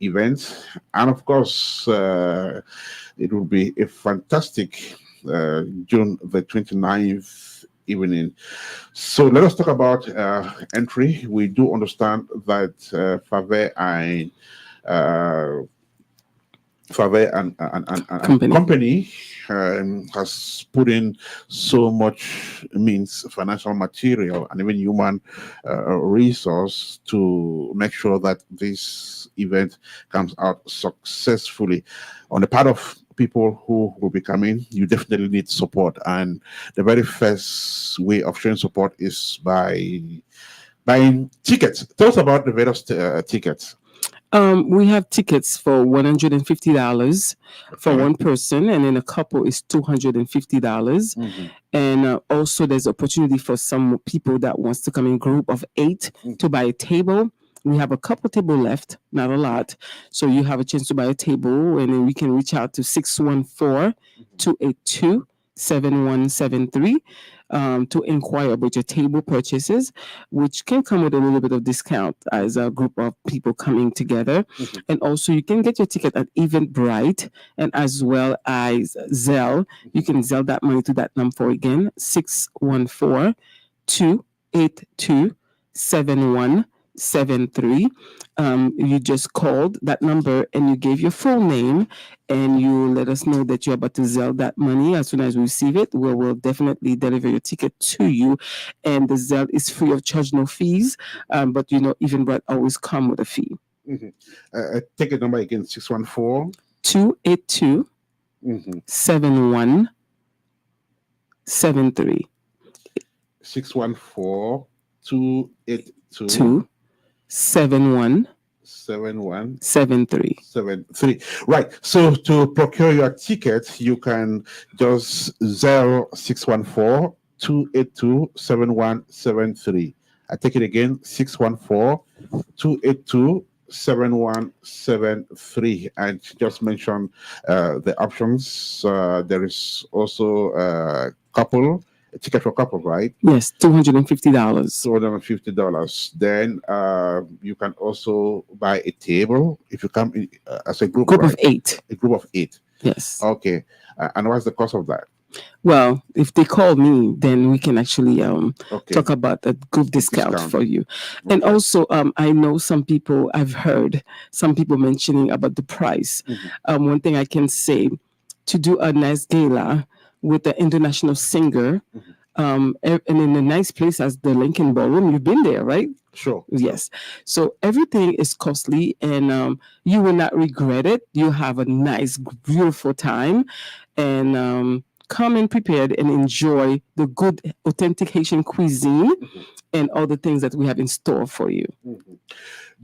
event. And of course, it will be a fantastic June the 29th evening. So let us talk about entry. We do understand that Fave and company has put in so much means financial material and even human resource to make sure that this event comes out successfully. On the part of people who will be coming, you definitely need support, and the very first way of showing support is by buying tickets. Tell us about the various tickets. We have tickets for $150 for one person, and then a couple is $250. And also there's opportunity for some people that wants to come in group of 8 to buy a table. We have a couple table left, not a lot. So you have a chance to buy a table, and then we can reach out to 614-282-7173 to inquire about your table purchases, which can come with a little bit of discount as a group of people coming together. And also you can get your ticket at Eventbrite and as well as Zelle. You can Zelle that money to that number again, 614-282-7173. You just called that number and you gave your full name and you let us know that you're about to Zelle that money. As soon as we receive it, we will definitely deliver your ticket to you. And the Zelle is free of charge, no fees. But Eventbrite always come with a fee. Ticket number again, 614 282 7173. 614 282 7173. Right. So to procure your ticket, you can just 614 282 7173. I take it again, 614 282 7173, and just mention the options. There is also a ticket for couple, right? Yes, $250. $250. Then you can also buy a table if you come in, as a group of 8. A group of 8. Yes. Okay. And what's the cost of that? Well, if they call me, then we can actually talk about a group discount for you. Okay. And also, I know I've heard some people mentioning about the price. One thing I can say, to do a nice gala with an international singer, and in a nice place as the Lincoln Ballroom, you've been there, right? Sure. Yes. So everything is costly, and you will not regret it. You have a nice, beautiful time, and come in prepared and enjoy the good, authentic Haitian cuisine and all the things that we have in store for you.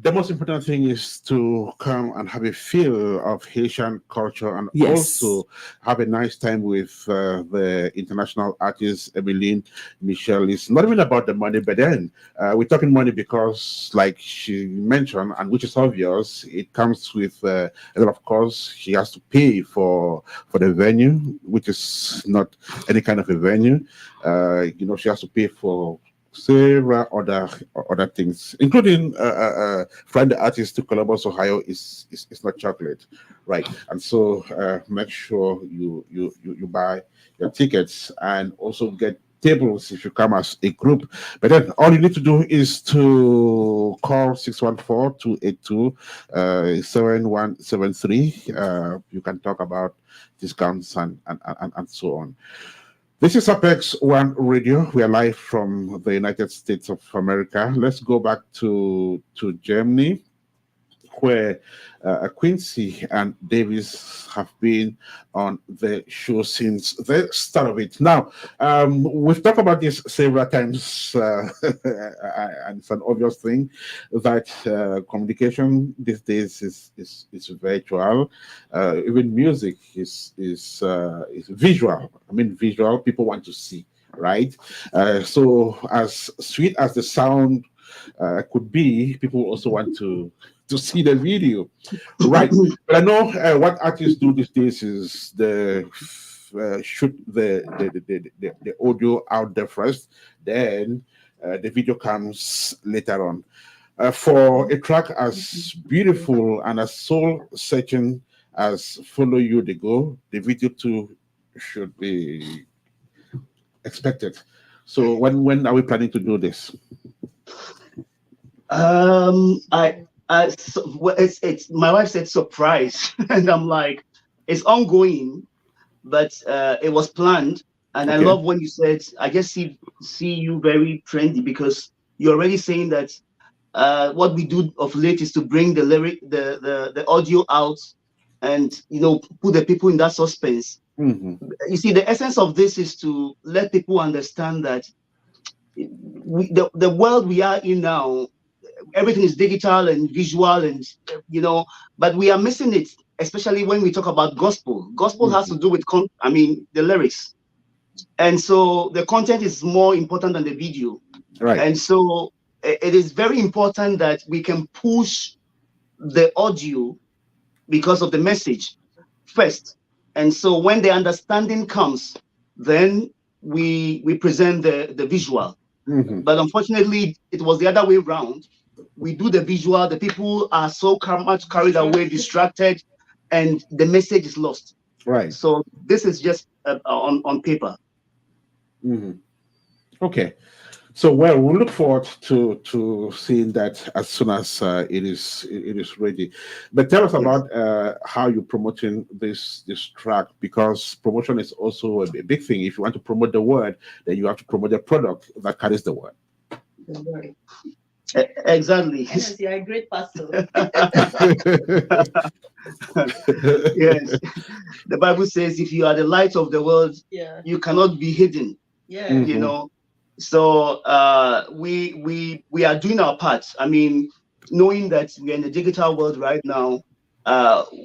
The most important thing is to come and have a feel of Haitian culture and also have a nice time with the international artist Emmeline Michel. It's not even about the money, but then we're talking money because, like she mentioned, and which is obvious, it comes with a lot of costs. She has to pay for the venue, which is not any kind of a venue. She has to pay for several other things, including flying the artist to Columbus, Ohio is not chocolate, right? And so make sure you buy your tickets and also get tables if you come as a group. But then all you need to do is to call 614-282-7173. You can talk about discounts and so on. This is Apex One Radio. We are live from the United States of America. Let's go back to Germany, where Quincy and Davis have been on the show since the start of it. Now, we've talked about this several times, and it's an obvious thing that communication these days is virtual. Even music is visual. I mean, visual. People want to see, right? So, as sweet as the sound could be, people also want to see the video, right? But I know what artists do these days is the shoot the audio out there first, then the video comes later on. For a track as beautiful and as soul searching as "Follow You to Go," the video too should be expected. So when are we planning to do this? It's my wife said surprise, and I'm like, it's ongoing, but it was planned. And I Okay. love when you said, I just see you very trendy, because you're already saying that what we do of late is to bring the the audio out, and put the people in that suspense. Mhm. You see, the essence of this is to let people understand that the world we are in now, everything is digital and visual, and but we are missing it, especially when we talk about gospel. Gospel has to do with the lyrics, and so the content is more important than the video. Right. And so it is very important that we can push the audio because of the message first. And so when the understanding comes, then we present the visual. Mhm. But unfortunately, it was the other way around. We do the visual, the people are so much carried away, distracted, and the message is lost. Right. So this is just on paper. Mhm. Okay. So well, we'll look forward to seeing that as soon as it is ready. But tell us Yes. about how you're promoting this track, because promotion is also a big thing. If you want to promote the word, then you have to promote the product that carries the word. Exactly. Ernest, you're a great pastor. Yes. The Bible says, if you are the light of the world, Yeah. you cannot be hidden. Yeah. Mm. You know. So we are doing our part. I mean, knowing that we're in the digital world right now,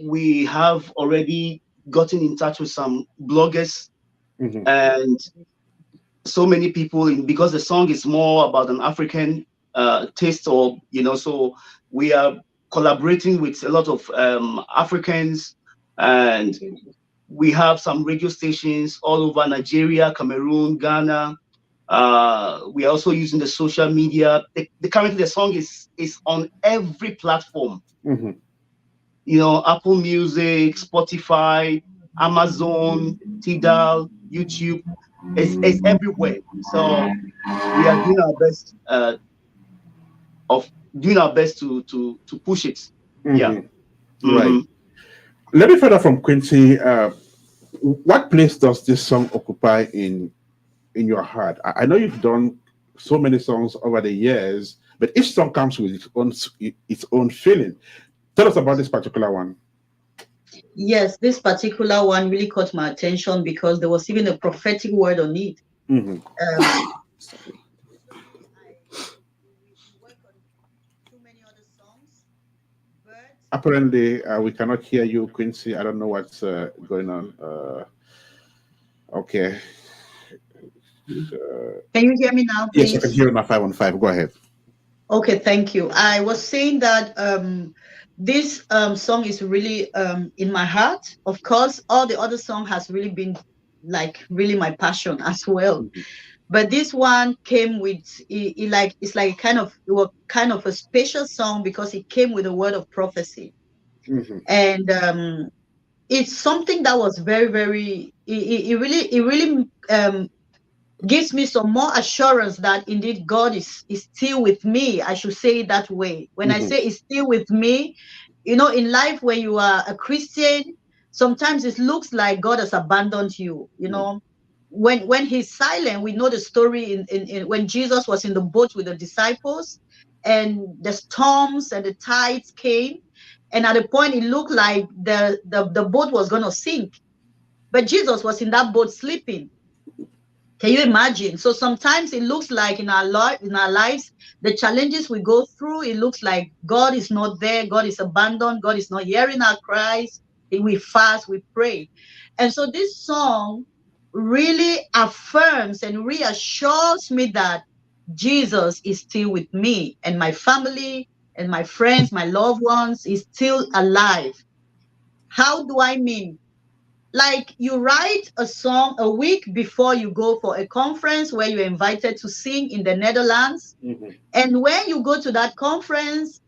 we have already gotten in touch with some bloggers Mhm. and so many people, because the song is more about an African taste, or so we are collaborating with a lot of Africans, and we have some radio stations all over Nigeria, Cameroon, Ghana. We are also using the social media. Currently the song is on every platform. Mhm. Apple Music, Spotify, Amazon, Tidal, YouTube. It's everywhere. So we are doing our best to push it. Yeah. Mhm. Right. Let me find out from Quincy. What place does this song occupy in your heart? I know you've done so many songs over the years, but each song comes with its own feeling. Tell us about this particular one. Yes, this particular one really caught my attention because there was even a prophetic word on it. Mhm. Sorry. We work on too many other songs, but Apparently, we cannot hear you, Quincy. I don't know what's going on. Okay. can you hear me now, Yes, I can please? hear you now. 515. Go ahead. Okay, thank you. I was saying that this song is really in my heart. Of course, all the other song has really been like really my passion as well. Mhm. But this one came with it's like it was kind of a special song because it came with a word of prophecy. Mhm. And it's something that was very, very it really gives me some more assurance that indeed God is still with me. I should say it that way. When I Mhm. say is still with me, in life when you are a Christian, sometimes it looks like God has abandoned you. When he's silent, we know the story in when Jesus was in the boat with the disciples and the storms and the tides came. And at a point, it looked like the boat was going to sink. But Jesus was in that boat sleeping. Can you imagine? So sometimes it looks like in our lives, the challenges we go through, it looks like God is not there. God is abandoned. God is not hearing our cries. We fast, we pray. And so this song really affirms and reassures me that Jesus is still with me and my family and my friends, my loved ones, is still alive. How do I mean? Like you write a song a week before you go for a conference where you're invited to sing in the Netherlands. Mm-hmm. And when you go to that conference,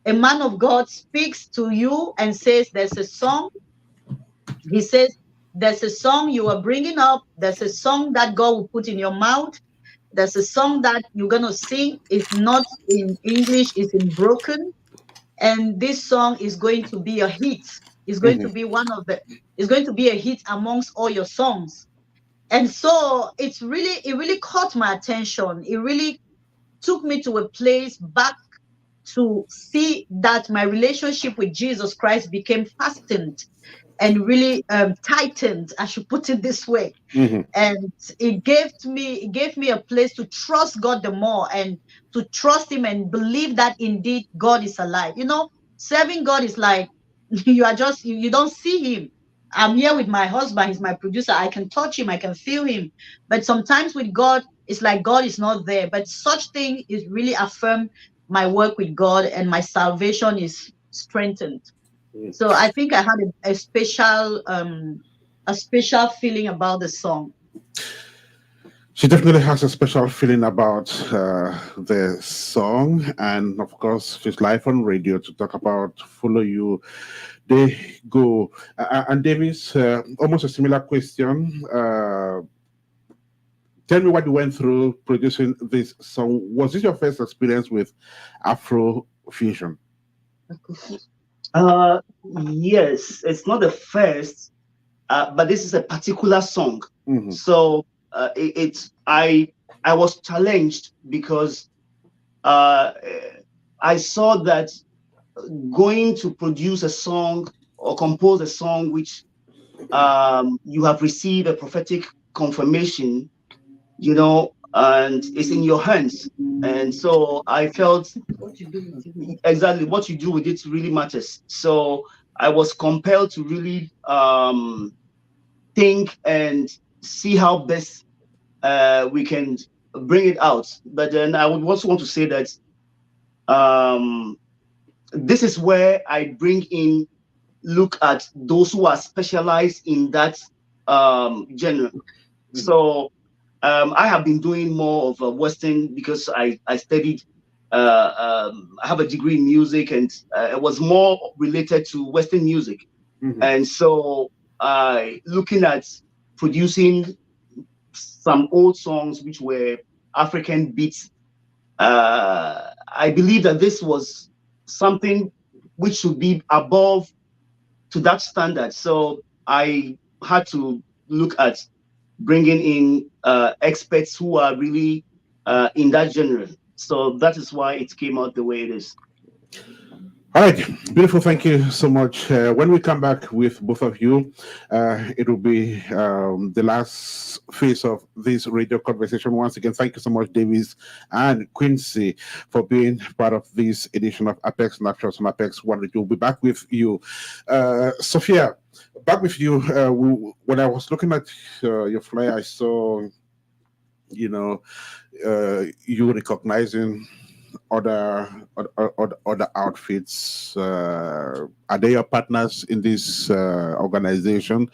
a man of God speaks to you and says, there's a song. He says, there's a song you are bringing up. There's a song that God will put in your mouth. There's a song that you're going to sing. It's not in English, it's in broken. And this song is going to be a hit. It's going to be it's going to be a hit amongst all your songs. And so it really caught my attention. It really took me to a place back to see that my relationship with Jesus Christ became fastened and really tightened, I should put it this way. Mm-hmm. And it gave me a place to trust God the more and to trust him and believe that indeed God is alive. You know, serving God is like you don't see him. I'm here with my husband, he's my producer. I can touch him, I can feel him. But sometimes with God, it's like God is not there. But such thing is really affirmed my work with God, and my salvation is strengthened. So I think I had a special feeling about the song. She definitely has a special feeling about the song, and of course, she's live on radio to talk about "Follow You." They go, and Davis, almost a similar question. Tell me what you went through producing this song. Was this your first experience with Afro fusion? Yes, it's not the first, but this is a particular song. Mm-hmm. So I was challenged because I saw that going to produce a song or compose a song which you have received a prophetic confirmation, you know, and it's in your hands. And so I felt exactly what you do with it really matters. So I was compelled to really think and see how best we can bring it out. But then I would also want to say that this is where I look at those who are specialized in that genre. Mm-hmm. So I have been doing more of Western because I studied, I have a degree in music, and it was more related to Western music. Mm-hmm. And so looking at producing some old songs which were African beats, I believe that this was something which should be above to that standard. So I had to look at bringing in experts who are really in that genre. So that is why it came out the way it is. All right, beautiful. Thank you so much. When we come back with both of you, it will be the last phase of this radio conversation. Once again, thank you so much, Davis and Quincy, for being part of this edition of Apex Snapshots on Apex One. We'll be back with you. Sophia, back with you. When I was looking at your flyer, I saw, you recognizing other outfits. Are they your partners in this organization?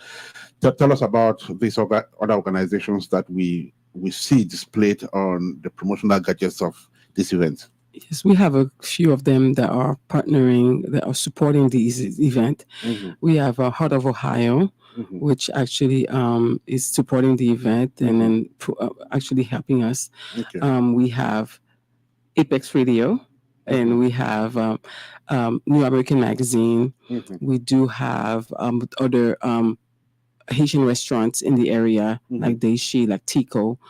Tell us about these other organizations that we see displayed on the promotional gadgets of this event. Yes, we have a few of them that are partnering, that are supporting this event. Mm-hmm. We have Heart of Ohio, mm-hmm. which actually is supporting the event, mm-hmm. and then actually helping us. Okay. We have Apex Radio, mm-hmm. and we have New American Magazine. Mm-hmm. We do have other Haitian restaurants in the area, mm-hmm. like Deishi, like Tico.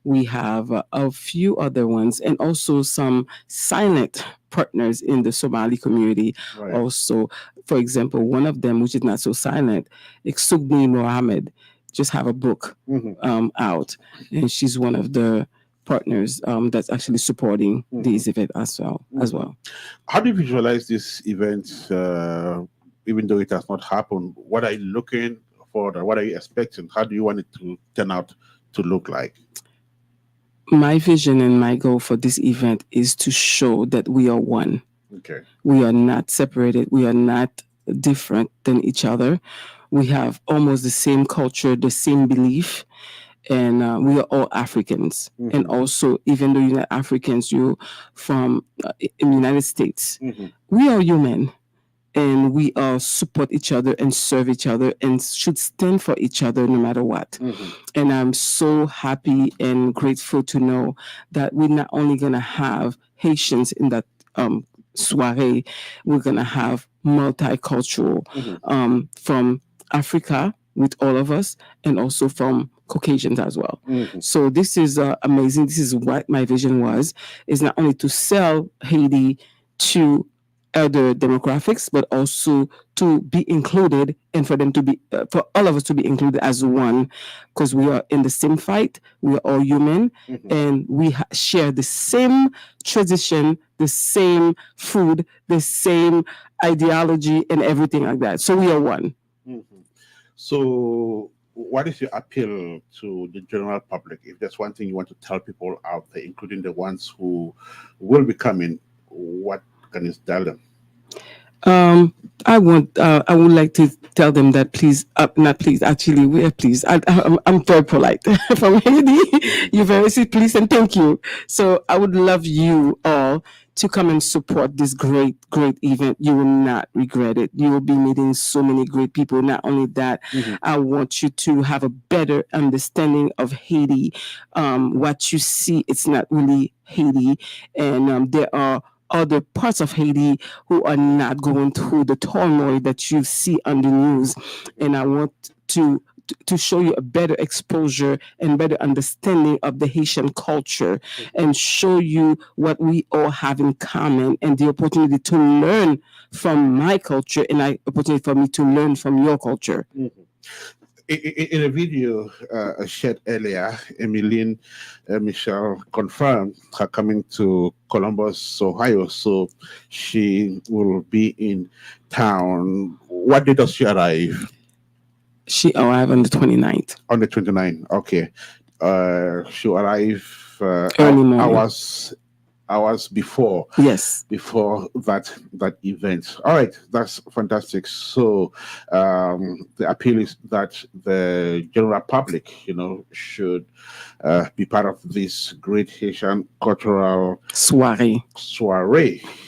We have a few other ones, and also some silent partners in the Somali community. Right. Also, for example, one of them, which is not so silent, Iksugni Mohammed, just have a book out, and she's one of the partners that's actually supporting these events as well. How do you visualize this event, even though it has not happened? What are you looking for? What are you expecting? How do you want it to turn out to look like? My vision and my goal for this event is to show that we are one. Okay. We are not separated. We are not different than each other. We have almost the same culture, the same belief, and we are all Africans. And also, even though you're not Africans, you're from in the United States, we are human. And we all support each other and serve each other and should stand for each other no matter what. And I'm so happy and grateful to know that we're not only going to have Haitians in that soiree, we're going to have multicultural from Africa with all of us, and also from Caucasians as well. So this is amazing. This is what my vision was, is not only to sell Haiti to other demographics, but also to be included, and for them to be, for all of us to be included as one, because we are in the same fight. We are all human, and we share the same tradition, the same food, the same ideology, and everything like that. So we are one. So, what is your appeal to the general public? If there's one thing you want to tell people out there, including the ones who will be coming, what can you tell them? I would like to tell them that please, not please, actually, we are pleased. I'm very polite from Haiti. You're very pleased and thank you. So I would love you all to come and support this great event. You will not regret it. You will be meeting so many great people. Not only that, I want you to have a better understanding of Haiti. What you see, it's not really Haiti, and there are other parts of Haiti who are not going through the turmoil that you see on the news. And I want to show you a better exposure and better understanding of the Haitian culture, and show you what we all have in common, and the opportunity to learn from my culture, and an opportunity for me to learn from your culture. In a video shared earlier, Emmeline Michelle confirmed her coming to Columbus, Ohio, so she will be in town. What day does she arrive? She arrived on the 29th. On the 29th, okay. She'll arrive early morning. Hours before. Yes. Before that event. All right, that's fantastic. So the appeal is that the general public, should be part of this great Haitian cultural soiree,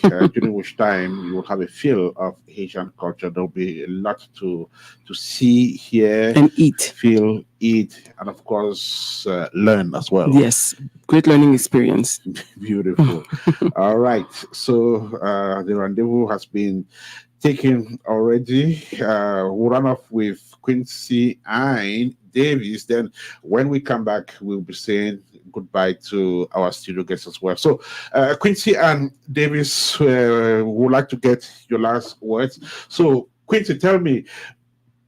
during which time you will have a feel of Haitian culture. There'll be a lot to see, hear, and eat, feel, eat, and of course learn as well. Yes, great learning experience. Beautiful. All right, so the rendezvous has been taken already. We'll run off with Quincy and Davis. Then when we come back, we'll be saying goodbye to our studio guests as well. So Quincy and Davis, would like to get your last words. So Quincy, tell me,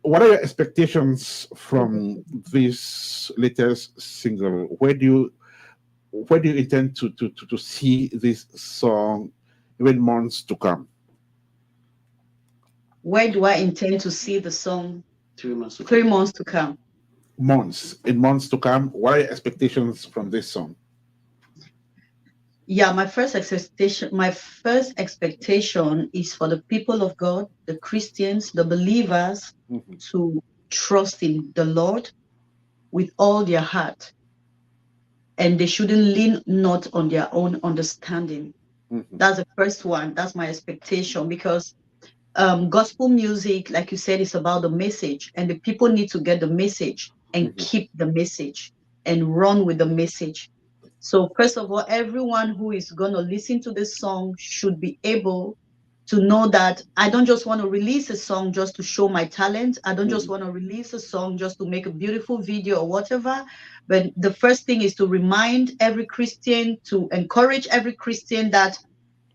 what are your expectations from this latest single? Where do you intend to see this song even months to come? Where do I intend to see the song? 3 months. 3 months to come. In months to come, what are your expectations from this song? Yeah, my first expectation is for the people of God, the Christians, the believers, to trust in the Lord with all their heart. And they shouldn't lean not on their own understanding. That's the first one. That's my expectation, because gospel music, like you said, is about the message, and the people need to get the message and keep the message and run with the message. So first of all, everyone who is going to listen to this song should be able to know that I don't just want to release a song just to show my talent. I don't just want to release a song just to make a beautiful video or whatever. But the first thing is to remind every Christian, to encourage every Christian that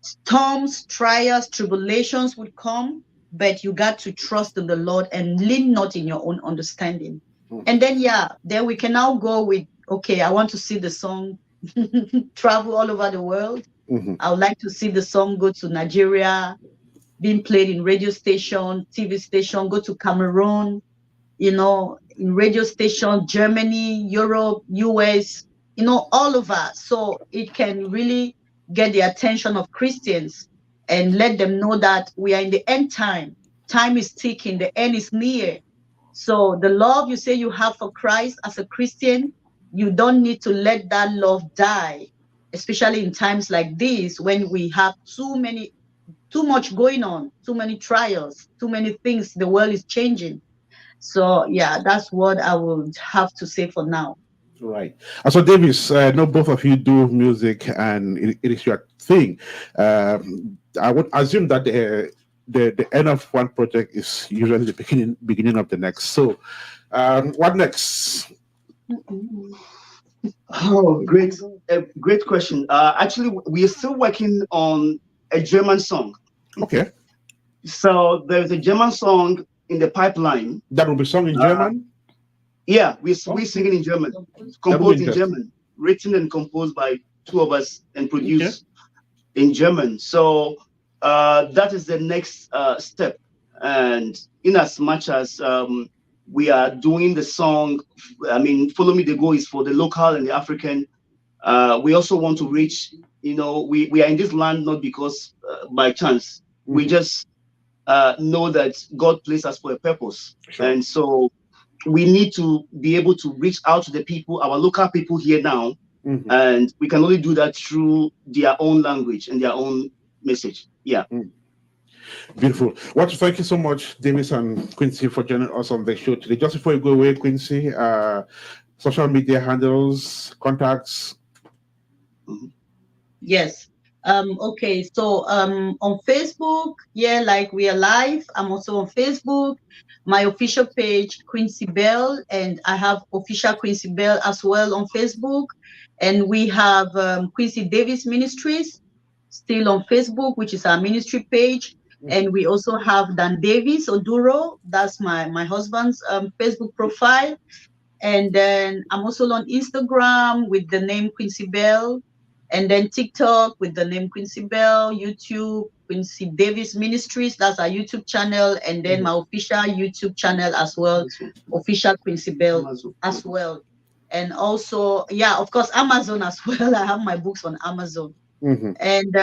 storms, trials, tribulations would come, but you got to trust in the Lord and lean not in your own understanding. And then, then we can now go with, okay, I want to see the song travel all over the world. I would like to see the song go to Nigeria, being played in radio station, TV station, go to Cameroon, in radio station, Germany, Europe, US, all over. So it can really get the attention of Christians and let them know that we are in the end time. Time is ticking, the end is near. So the love you say you have for Christ as a Christian, you don't need to let that love die, especially in times like this when we have too much going on, too many trials, too many things. The world is changing. So that's what I would have to say for now. Right. So, Davis, I know both of you do music, and it is your thing. I would assume that the end of one project is usually the beginning of the next. So, what next? Oh, great question. Actually, we are still working on a German song. Okay. So there's a German song in the pipeline. That will be sung in German? Yeah, we singing in German, composed in German, written and composed by two of us and produced in German. So that is the next step. And in as much as we are doing the song, I mean, Follow Me the Go is for the local and the African. We also want to reach, we are in this land not because by chance. We just know that God placed us for a purpose. Sure. And so we need to be able to reach out to the people, our local people here now. And we can only do that through their own language and their own message. Yeah. Beautiful. Well, thank you so much, Davis and Quincy, for joining us on the show today. Just before you go away, Quincy, social media handles, contacts. Yes. Okay, so on Facebook, like we are live. I'm also on Facebook. My official page, Quincy Bell, and I have official Quincy Bell as well on Facebook. And we have Quincy Davis Ministries still on Facebook, which is our ministry page. And we also have Dan Davis Oduro. That's my husband's Facebook profile. And then I'm also on Instagram with the name Quincy Bell. And then TikTok with the name Quincy Bell, YouTube, Quincy Davis Ministries, that's our YouTube channel, and then my official YouTube channel as well, official Quincy Bell as well. And also, of course, Amazon as well. I have my books on Amazon. And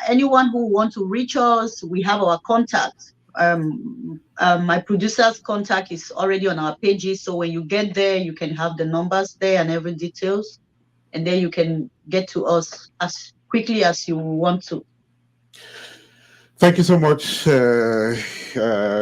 anyone who wants to reach us, we have our contact. My producer's contact is already on our pages. So when you get there, you can have the numbers there and every details. And then you can get to us as quickly as you want to. Thank you so much,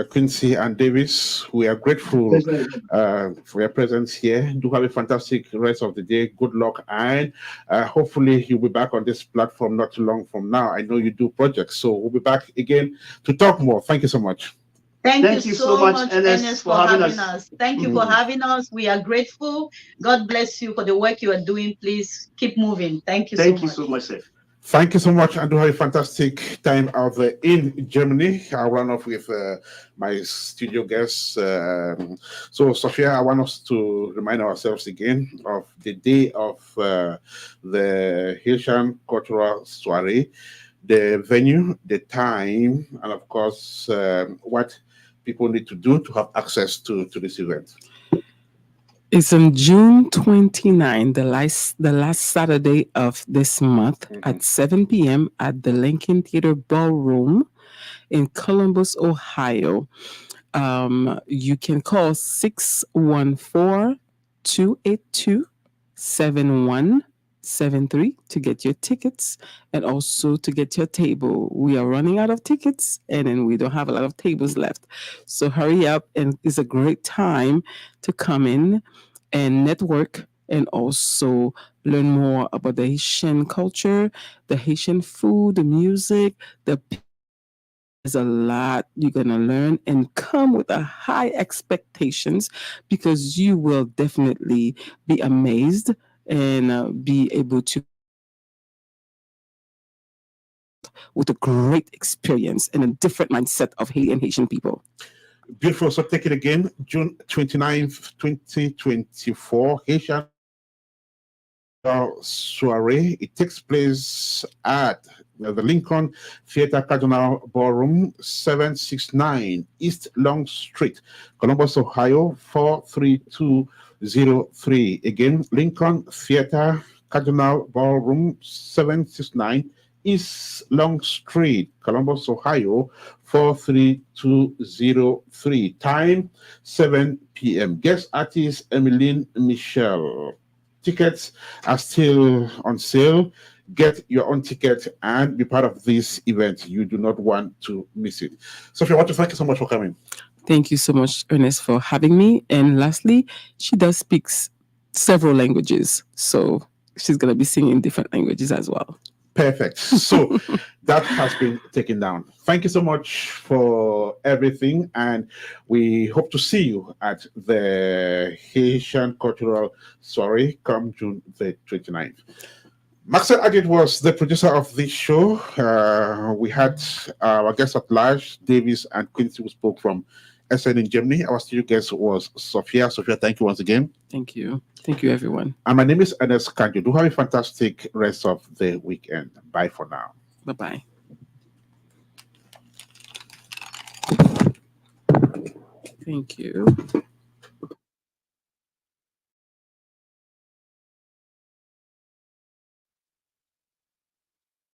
Quincy and Davis. We are grateful for your presence here. Do have a fantastic rest of the day. Good luck. And hopefully you'll be back on this platform not too long from now. I know you do projects, so we'll be back again to talk more. Thank you so much. Thank you so much, Ernest, for having us. Thank you for having us. We are grateful. God bless you for the work you are doing. Please keep moving. Thank you so much. Thank you so much, sir. Thank you so much, and do have a fantastic time out there in Germany. I'll run off with my studio guests. So, Sophia, I want us to remind ourselves again of the day of the Haitian Cultural Soiree, the venue, the time, and of course, what people need to do to have access to this event. It's on June 29, the last Saturday of this month at 7 p.m. at the Lincoln Theater Ballroom in Columbus, Ohio. You can call 614-282-7173 to get your tickets and also to get your table. We are running out of tickets and then we don't have a lot of tables left. So hurry up, and it's a great time to come in and network and also learn more about the Haitian culture, the Haitian food, the music, the There's a lot you're going to learn, and come with a high expectations, because you will definitely be amazed and be able to with a great experience and a different mindset of Haiti and Haitian people. Beautiful. So take it again, June 29th, 2024, Haitian soiree. It takes place at the Lincoln Theater Cardinal Ballroom, 769 East Long Street, Columbus, Ohio, 43203. Again, Lincoln Theater Cardinal Ballroom, 769 East Long Street, Columbus, Ohio, 43203. Time 7 p.m. Guest artist Emmeline Michel. Tickets are still on sale. Get your own ticket and be part of this event. You do not want to miss it. Sophia, I want to thank you so much for coming. Thank you so much, Ernest, for having me. And lastly, she does speak several languages, so she's going to be singing different languages as well. Perfect. So that has been taken down. Thank you so much for everything. And we hope to see you at the Haitian Cultural Soiree come June the 29th. Marcel Adit was the producer of this show. We had our guests at large, Davis and Quincy, who spoke from SN in Germany. Our studio guest was Sophia. Sophia, thank you once again. Thank you. Thank you, everyone. And my name is Ernest. KANJO. Do have a fantastic rest of the weekend. Bye for now. Bye-bye. Thank you.